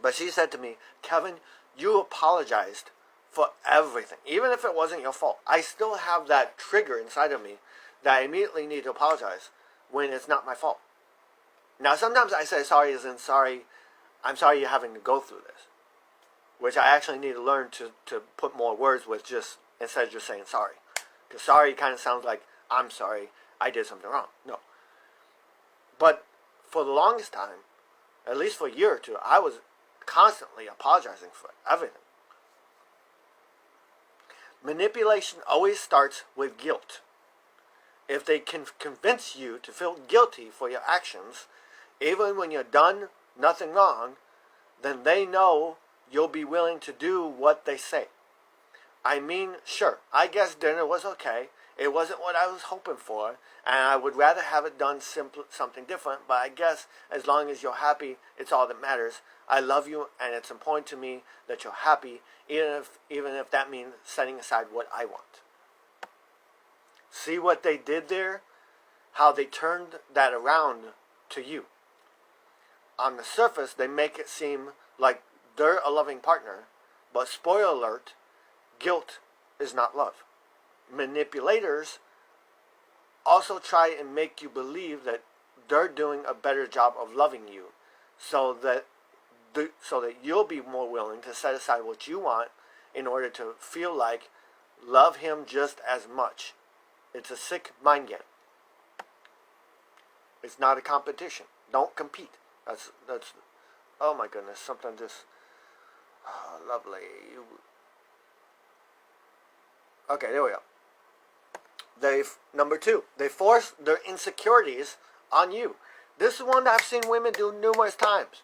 but she said to me, Kevin, you apologized for everything, even if it wasn't your fault. I still have that trigger inside of me that I immediately need to apologize when it's not my fault. Now, sometimes I say sorry isn't sorry. I'm sorry you're having to go through this, which I actually need to learn to put more words with just instead of just saying sorry. Because sorry kind of sounds like I'm sorry, I did something wrong. No. But for the longest time, at least for a year or two, I was constantly apologizing for everything. Manipulation always starts with guilt. If they can convince you to feel guilty for your actions, even when you're done nothing wrong, then they know you'll be willing to do what they say. I mean, sure, I guess dinner was okay. It wasn't what I was hoping for, and I would rather have it done something different, but I guess as long as you're happy, it's all that matters. I love you, and it's important to me that you're happy, even if that means setting aside what I want. See what they did there? How they turned that around to you. On the surface, they make it seem like they're a loving partner, but spoiler alert, guilt is not love. Manipulators also try and make you believe that they're doing a better job of loving you, so that you'll be more willing to set aside what you want in order to feel like love him just as much. It's a sick mind game. It's not a competition. Don't compete. That's oh my goodness, something just lovely. Okay, there we go. Number 2, they force their insecurities on you. This is one that I've seen women do numerous times.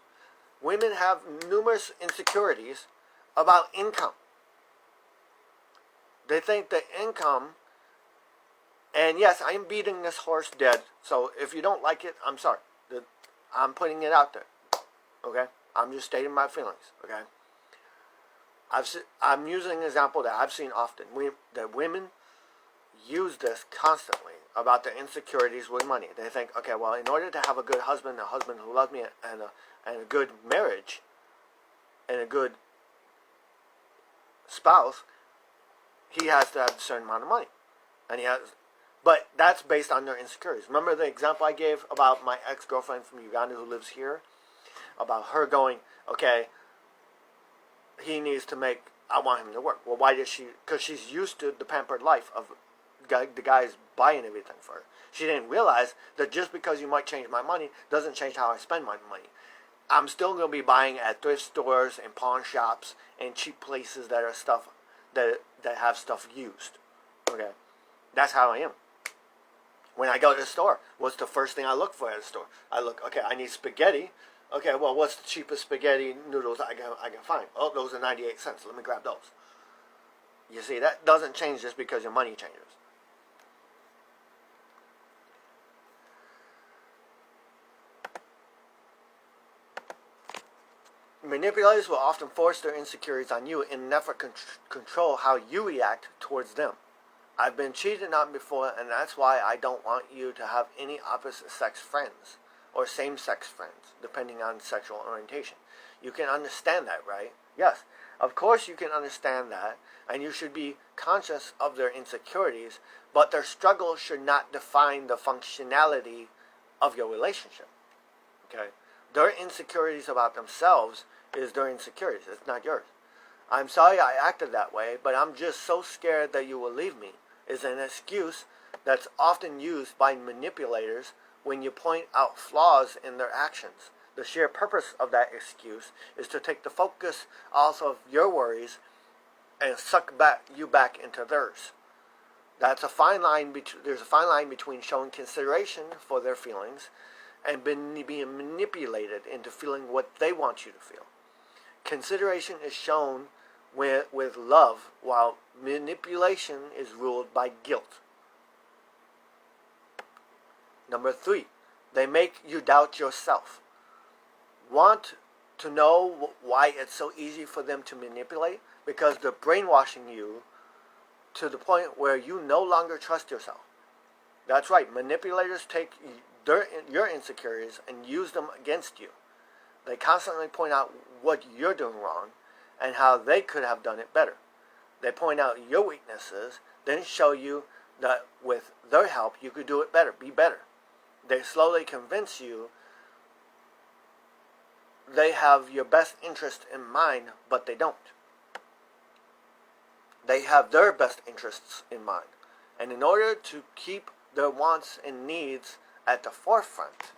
Women have numerous insecurities about income. They think that income, and yes, I'm beating this horse dead, so if you don't like it, I'm sorry. I'm putting it out there, okay? I'm just stating my feelings, okay? I'm using an example that I've seen often. That women use this constantly about their insecurities with money. They think, okay, well, in order to have a good husband, a husband who loves me, and a good marriage, and a good spouse, he has to have a certain amount of money, but that's based on their insecurities. Remember the example I gave about my ex-girlfriend from Uganda who lives here, about her going, okay, he needs to make, I want him to work. Well, why does she? Because she's used to the pampered life of the guys buying everything for her. She didn't realize that just because you might change my money doesn't change how I spend my money. I'm still going to be buying at thrift stores and pawn shops and cheap places that are stuff that have stuff used. Okay, that's how I am. When I go to the store, what's the first thing I look for at the store? I look, okay, I need spaghetti. Okay, well, what's the cheapest spaghetti noodles I can find? Oh, those are 98 cents. Let me grab those. You see, that doesn't change just because your money changes. Manipulators will often force their insecurities on you in an effort to control how you react towards them. I've been cheated on before, and that's why I don't want you to have any opposite sex friends or same-sex friends, depending on sexual orientation. You can understand that, right? Yes, of course you can understand that, and you should be conscious of their insecurities, but their struggle should not define the functionality of your relationship. Okay? Their insecurities about themselves is their insecurities. It's not yours. I'm sorry I acted that way, but I'm just so scared that you will leave me, is an excuse that's often used by manipulators when you point out flaws in their actions. The sheer purpose of that excuse is to take the focus off of your worries and suck you back into theirs. There's a fine line between showing consideration for their feelings and being manipulated into feeling what they want you to feel. Consideration is shown with love, while manipulation is ruled by guilt. Number 3, they make you doubt yourself. Want to know why it's so easy for them to manipulate? Because they're brainwashing you to the point where you no longer trust yourself. That's right. Manipulators take your insecurities and use them against you. They constantly point out what you're doing wrong and how they could have done it better. They point out your weaknesses, then show you that with their help you could do it better, be better. They slowly convince you they have your best interest in mind, but they don't. They have their best interests in mind. And in order to keep their wants and needs at the forefront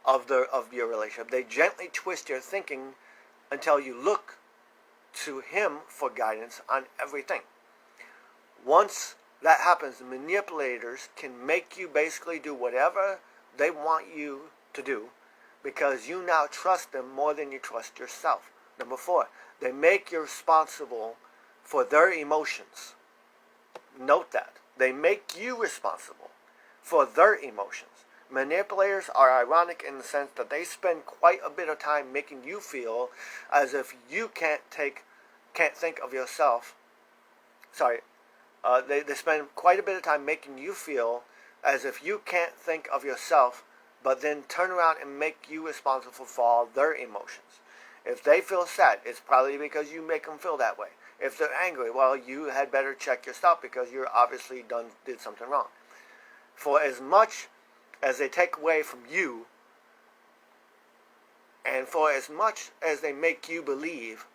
of your relationship, they gently twist your thinking until you look to him for guidance on everything. Once that happens, manipulators can make you basically do whatever they want you to do because you now trust them more than you trust yourself. Number 4, they make you responsible for their emotions. Note that. They make you responsible for their emotions. Manipulators are ironic in the sense that they spend quite a bit of time making you feel as if you can't think of yourself. They spend quite a bit of time making you feel as if you can't think of yourself, but then turn around and make you responsible for all their emotions. If they feel sad, it's probably because you make them feel that way. If they're angry, well, you had better check yourself because you're obviously did something wrong. For as much as they take away from you, and for as much as they make you believe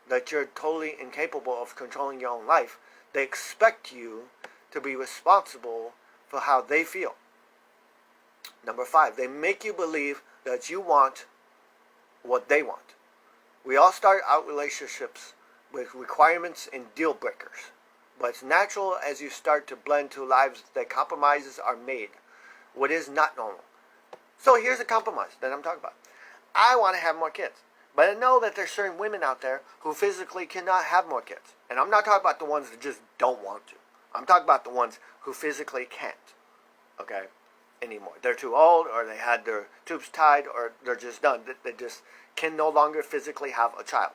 that you're totally incapable of controlling your own life, they expect you to be responsible for how they feel. Number 5, they make you believe that you want what they want. We all start out relationships with requirements and deal breakers. But it's natural as you start to blend two lives that compromises are made. What is not normal. So here's a compromise that I'm talking about. I want to have more kids. But I know that there's certain women out there who physically cannot have more kids. And I'm not talking about the ones that just don't want to. I'm talking about the ones who physically can't. Okay? Anymore. They're too old, or they had their tubes tied, or they're just done. They just can no longer physically have a child.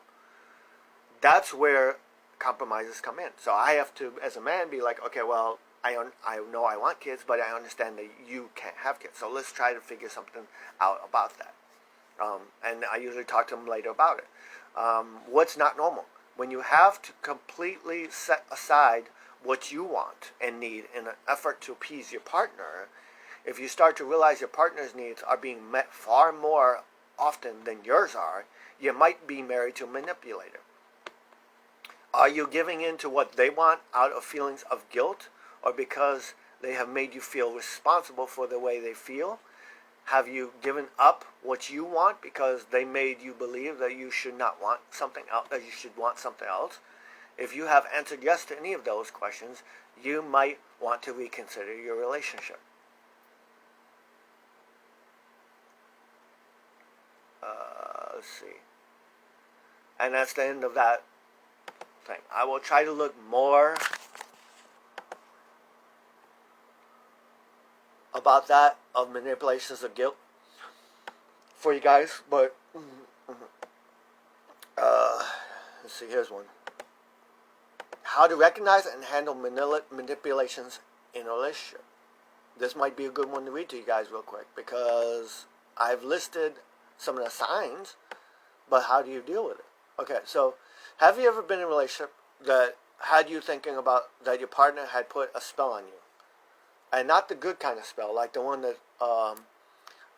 That's where compromises come in. So I have to, as a man, be like, okay, well, I know I want kids, but I understand that you can't have kids. So let's try to figure something out about that. And I usually talk to them later about it. What's not normal? When you have to completely set aside what you want and need in an effort to appease your partner, if you start to realize your partner's needs are being met far more often than yours are, you might be married to a manipulator. Are you giving in to what they want out of feelings of guilt, or because they have made you feel responsible for the way they feel? Have you given up what you want because they made you believe that you should not want something else, that you should want something else? If you have answered yes to any of those questions, you might want to reconsider your relationship. Let's see. And that's the end of that thing. I will try to look more about that of manipulations of guilt for you guys, but let's see, here's one. How to recognize and handle manipulations in a relationship. This might be a good one to read to you guys real quick, because I've listed some of the signs, but how do you deal with it? Okay, so have you ever been in a relationship that had you thinking about that your partner had put a spell on you? And not the good kind of spell, like the one that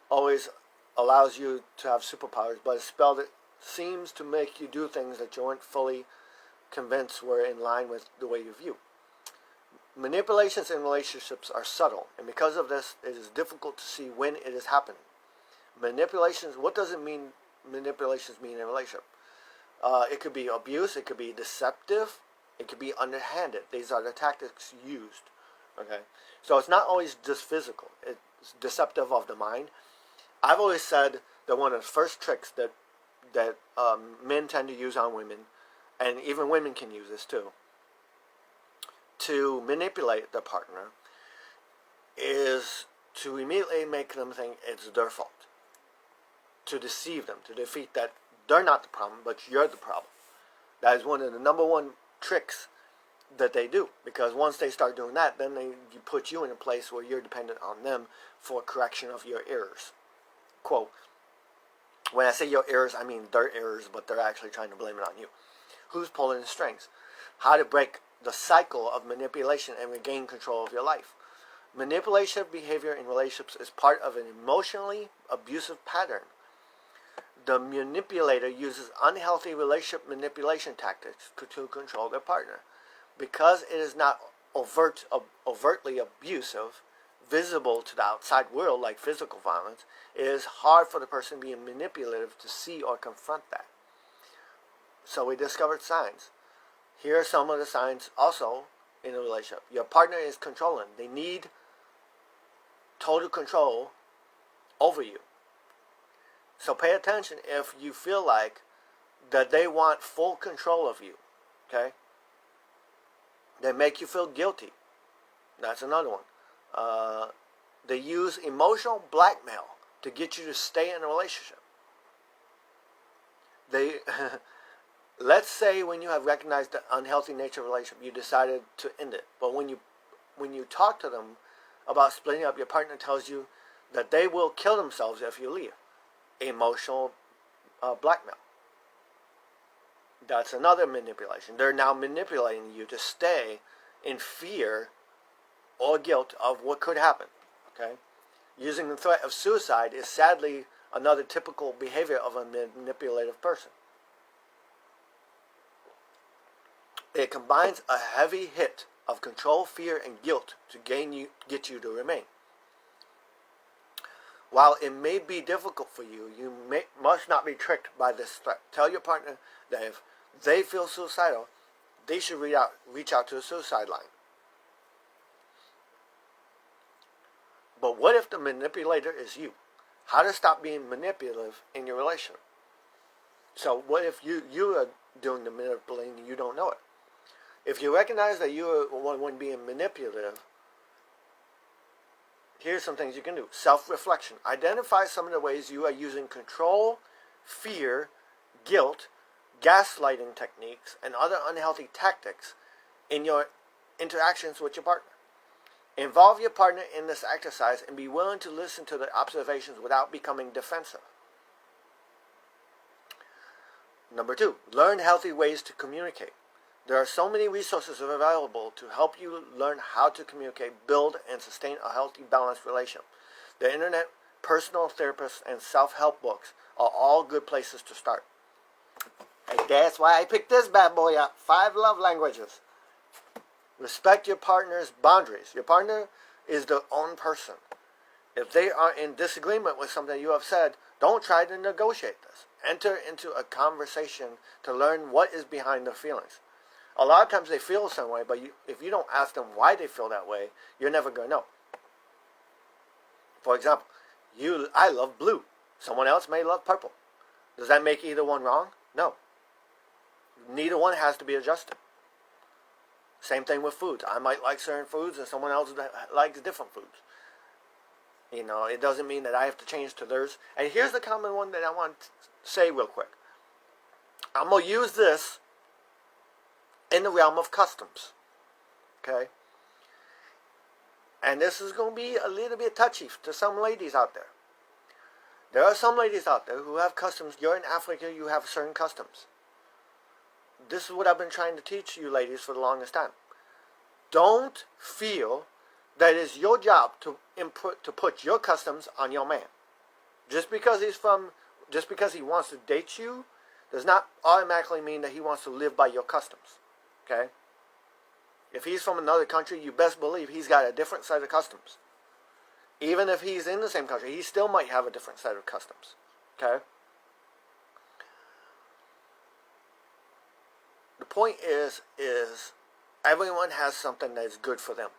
always allows you to have superpowers, but a spell that seems to make you do things that you weren't fully convinced were in line with the way you view. Manipulations in relationships are subtle, and because of this, it is difficult to see when it is happening. Manipulations, what does it mean manipulations mean in a relationship? It could be abuse, it could be deceptive, it could be underhanded. These are the tactics used. Okay, so it's not always just physical. It's deceptive of the mind. I've always said that one of the first tricks that men tend to use on women, and even women can use this too, to manipulate their partner, is to immediately make them think it's their fault. to deceive them, to defeat that they're not the problem, but you're the problem. That is one of the number one tricks that they do, because once they start doing that, then they put you in a place where you're dependent on them for correction of your errors. Quote, when I say your errors, I mean their errors, but they're actually trying to blame it on you. Who's pulling the strings? How to break the cycle of manipulation and regain control of your life. Manipulative behavior in relationships is part of an emotionally abusive pattern. The manipulator uses unhealthy relationship manipulation tactics to control their partner. Because it is not overtly abusive, visible to the outside world like physical violence, it is hard for the person being manipulative to see or confront that. So we discovered signs. Here are some of the signs also in a relationship. Your partner is controlling. They need total control over you. So pay attention if you feel like that they want full control of you. Okay? They make you feel guilty. That's another one. They use emotional blackmail to get you to stay in a relationship. They, let's say when you have recognized the unhealthy nature of a relationship, you decided to end it. But when you talk to them about splitting up, your partner tells you that they will kill themselves if you leave. Emotional blackmail. That's another manipulation. They're now manipulating you to stay in fear or guilt of what could happen. Okay? Using the threat of suicide is sadly another typical behavior of a manipulative person. It combines a heavy hit of control, fear, and guilt to get you to remain. While it may be difficult for you, you must not be tricked by this threat. Tell your partner that if they feel suicidal, they should reach out to a suicide line. But what if the manipulator is you? How to stop being manipulative in your relationship? So what if you are doing the manipulating and you don't know it? If you recognize that you are one being manipulative, here's some things you can do. Self-reflection. Identify some of the ways you are using control, fear, guilt, gaslighting techniques, and other unhealthy tactics in your interactions with your partner. Involve your partner in this exercise and be willing to listen to the observations without becoming defensive. Number 2, learn healthy ways to communicate. There are so many resources available to help you learn how to communicate, build, and sustain a healthy, balanced relationship. The internet, personal therapists, and self-help books are all good places to start. And that's why I picked this bad boy up. 5 love languages. Respect your partner's boundaries. Your partner is their own person. If they are in disagreement with something you have said, don't try to negotiate this. Enter into a conversation to learn what is behind their feelings. A lot of times they feel some way, but if you don't ask them why they feel that way, you're never going to know. For example, I love blue. Someone else may love purple. Does that make either one wrong? No. Neither one has to be adjusted. Same thing with foods. I might like certain foods and someone else likes different foods. You know, it doesn't mean that I have to change to theirs. And here's the common one that I want to say real quick. I'm going to use this in the realm of customs. Okay? And this is going to be a little bit touchy to some ladies out there. There are some ladies out there who have customs. You're in Africa, you have certain customs. This is what I've been trying to teach you ladies for the longest time. Don't feel that it's your job to put your customs on your man. Just because he wants to date you does not automatically mean that he wants to live by your customs. Okay? If he's from another country, you best believe he's got a different set of customs. Even if he's in the same country, he still might have a different set of customs. Okay? The point is everyone has something that is good for them.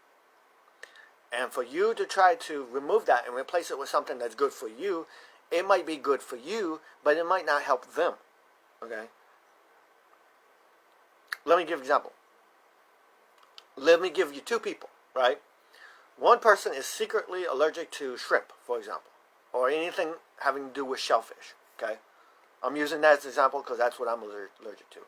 And for you to try to remove that and replace it with something that's good for you, it might be good for you, but it might not help them. Okay? Let me give an example. Let me give you 2 people, right? One person is secretly allergic to shrimp, for example. or anything having to do with shellfish. Okay, I'm using that as an example because that's what I'm allergic to.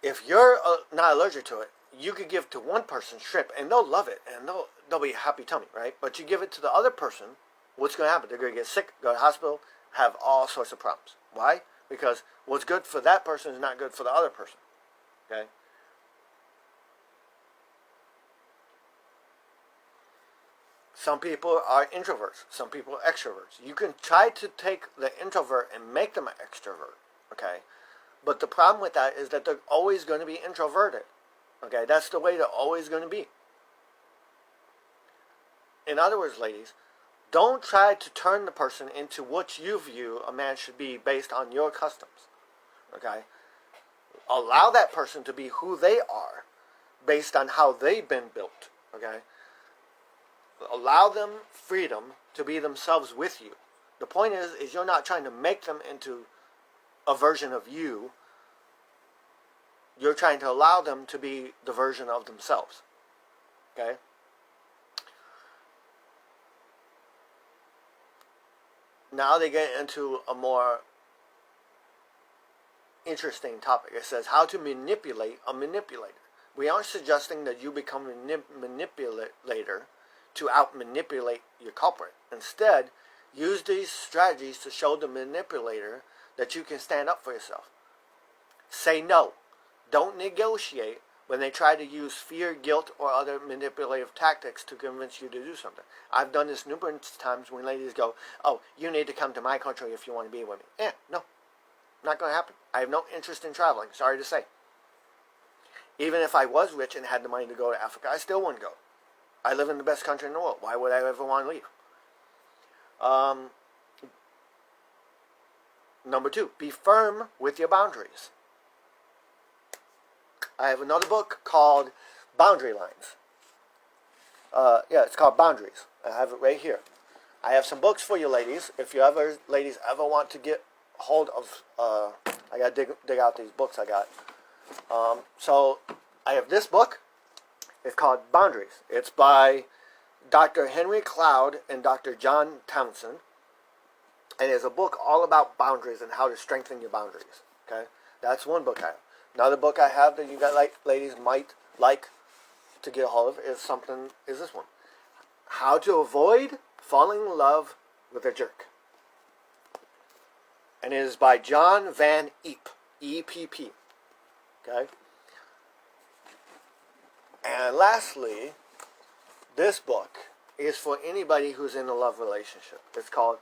If you're not allergic to it, you could give to one person shrimp and they'll love it and they'll be happy tummy, right? But you give it to the other person, what's going to happen? They're going to get sick, go to the hospital, have all sorts of problems. Why? Because what's good for that person is not good for the other person. Okay? Some people are introverts. Some people are extroverts. You can try to take the introvert and make them an extrovert. Okay? But the problem with that is that they're always going to be introverted. Okay? That's the way they're always going to be. In other words, ladies, don't try to turn the person into what you view a man should be based on your customs. Okay? Allow that person to be who they are based on how they've been built. Okay? Allow them freedom to be themselves with you. The point is you're not trying to make them into a version of you. You're trying to allow them to be the version of themselves. Okay? Now they get into a more interesting topic. It says how to manipulate a manipulator. We aren't suggesting that you become a manipulator to out-manipulate your culprit. Instead, use these strategies to show the manipulator that you can stand up for yourself. Say no. Don't negotiate when they try to use fear, guilt, or other manipulative tactics to convince you to do something. I've done this numerous times when ladies go, oh, you need to come to my country if you want to be with me. No. Not going to happen. I have no interest in traveling, sorry to say. Even if I was rich and had the money to go to Africa, I still wouldn't go. I live in the best country in the world. Why would I ever want to leave? Number 2, be firm with your boundaries. I have another book called Boundary Lines. It's called Boundaries. I have it right here. I have some books for you ladies. If you ladies ever want to get hold of, I got to dig out these books I got. So I have this book. It's called Boundaries. It's by Dr. Henry Cloud and Dr. John Townsend. And it's a book all about boundaries and how to strengthen your boundaries. Okay? That's one book I have. Another book I have that you guys ladies might like to get a hold of is this one. How to Avoid Falling in Love with a Jerk. And it is by John Van Epp. E-P-P. Okay? And lastly, this book is for anybody who's in a love relationship. It's called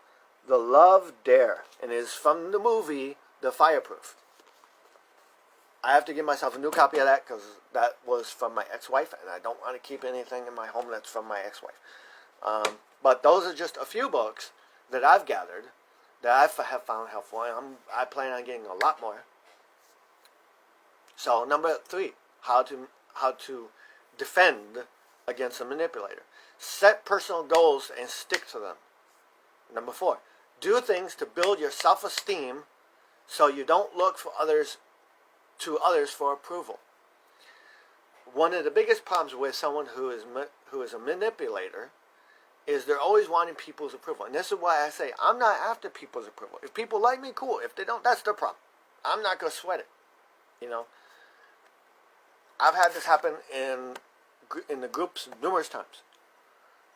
The Love Dare, and it is from the movie The Fireproof. I have to give myself a new copy of that because that was from my ex-wife, and I don't want to keep anything in my home that's from my ex-wife. But those are just a few books that I've gathered that I have found helpful, and I plan on getting a lot more. So number 3, how to defend against a manipulator. Set personal goals and stick to them. Number 4, do things to build your self-esteem so you don't look for others for approval. One of the biggest problems with someone who is a manipulator is they're always wanting people's approval. And this is why I say I'm not after people's approval. If people like me, cool. If they don't, that's their problem. I'm not going to sweat it. You know, I've had this happen in the groups numerous times.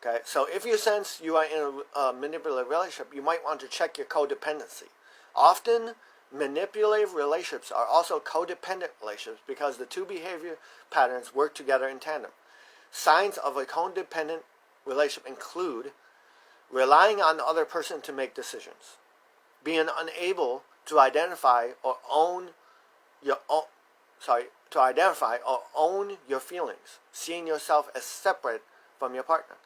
Okay, so if you sense you are in a manipulative relationship, you might want to check your codependency. Often, manipulative relationships are also codependent relationships because the two behavior patterns work together in tandem. Signs of a codependent relationship include relying on the other person to make decisions, being unable to identify or own your feelings, seeing yourself as separate from your partner,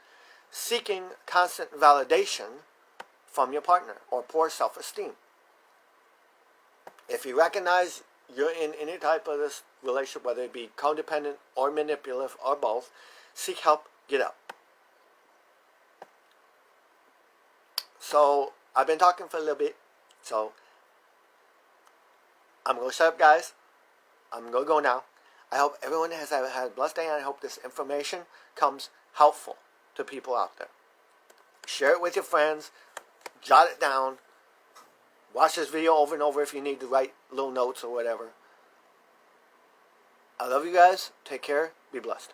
seeking constant validation from your partner, or poor self-esteem. If you recognize you're in any type of this relationship, whether it be codependent or manipulative or both, seek help, get help. So, I've been talking for a little bit, so I'm going to shut up, guys. I'm going to go now. I hope everyone has had a blessed day, and I hope this information comes helpful to people out there. Share it with your friends. Jot it down. Watch this video over and over if you need to write little notes or whatever. I love you guys. Take care. Be blessed.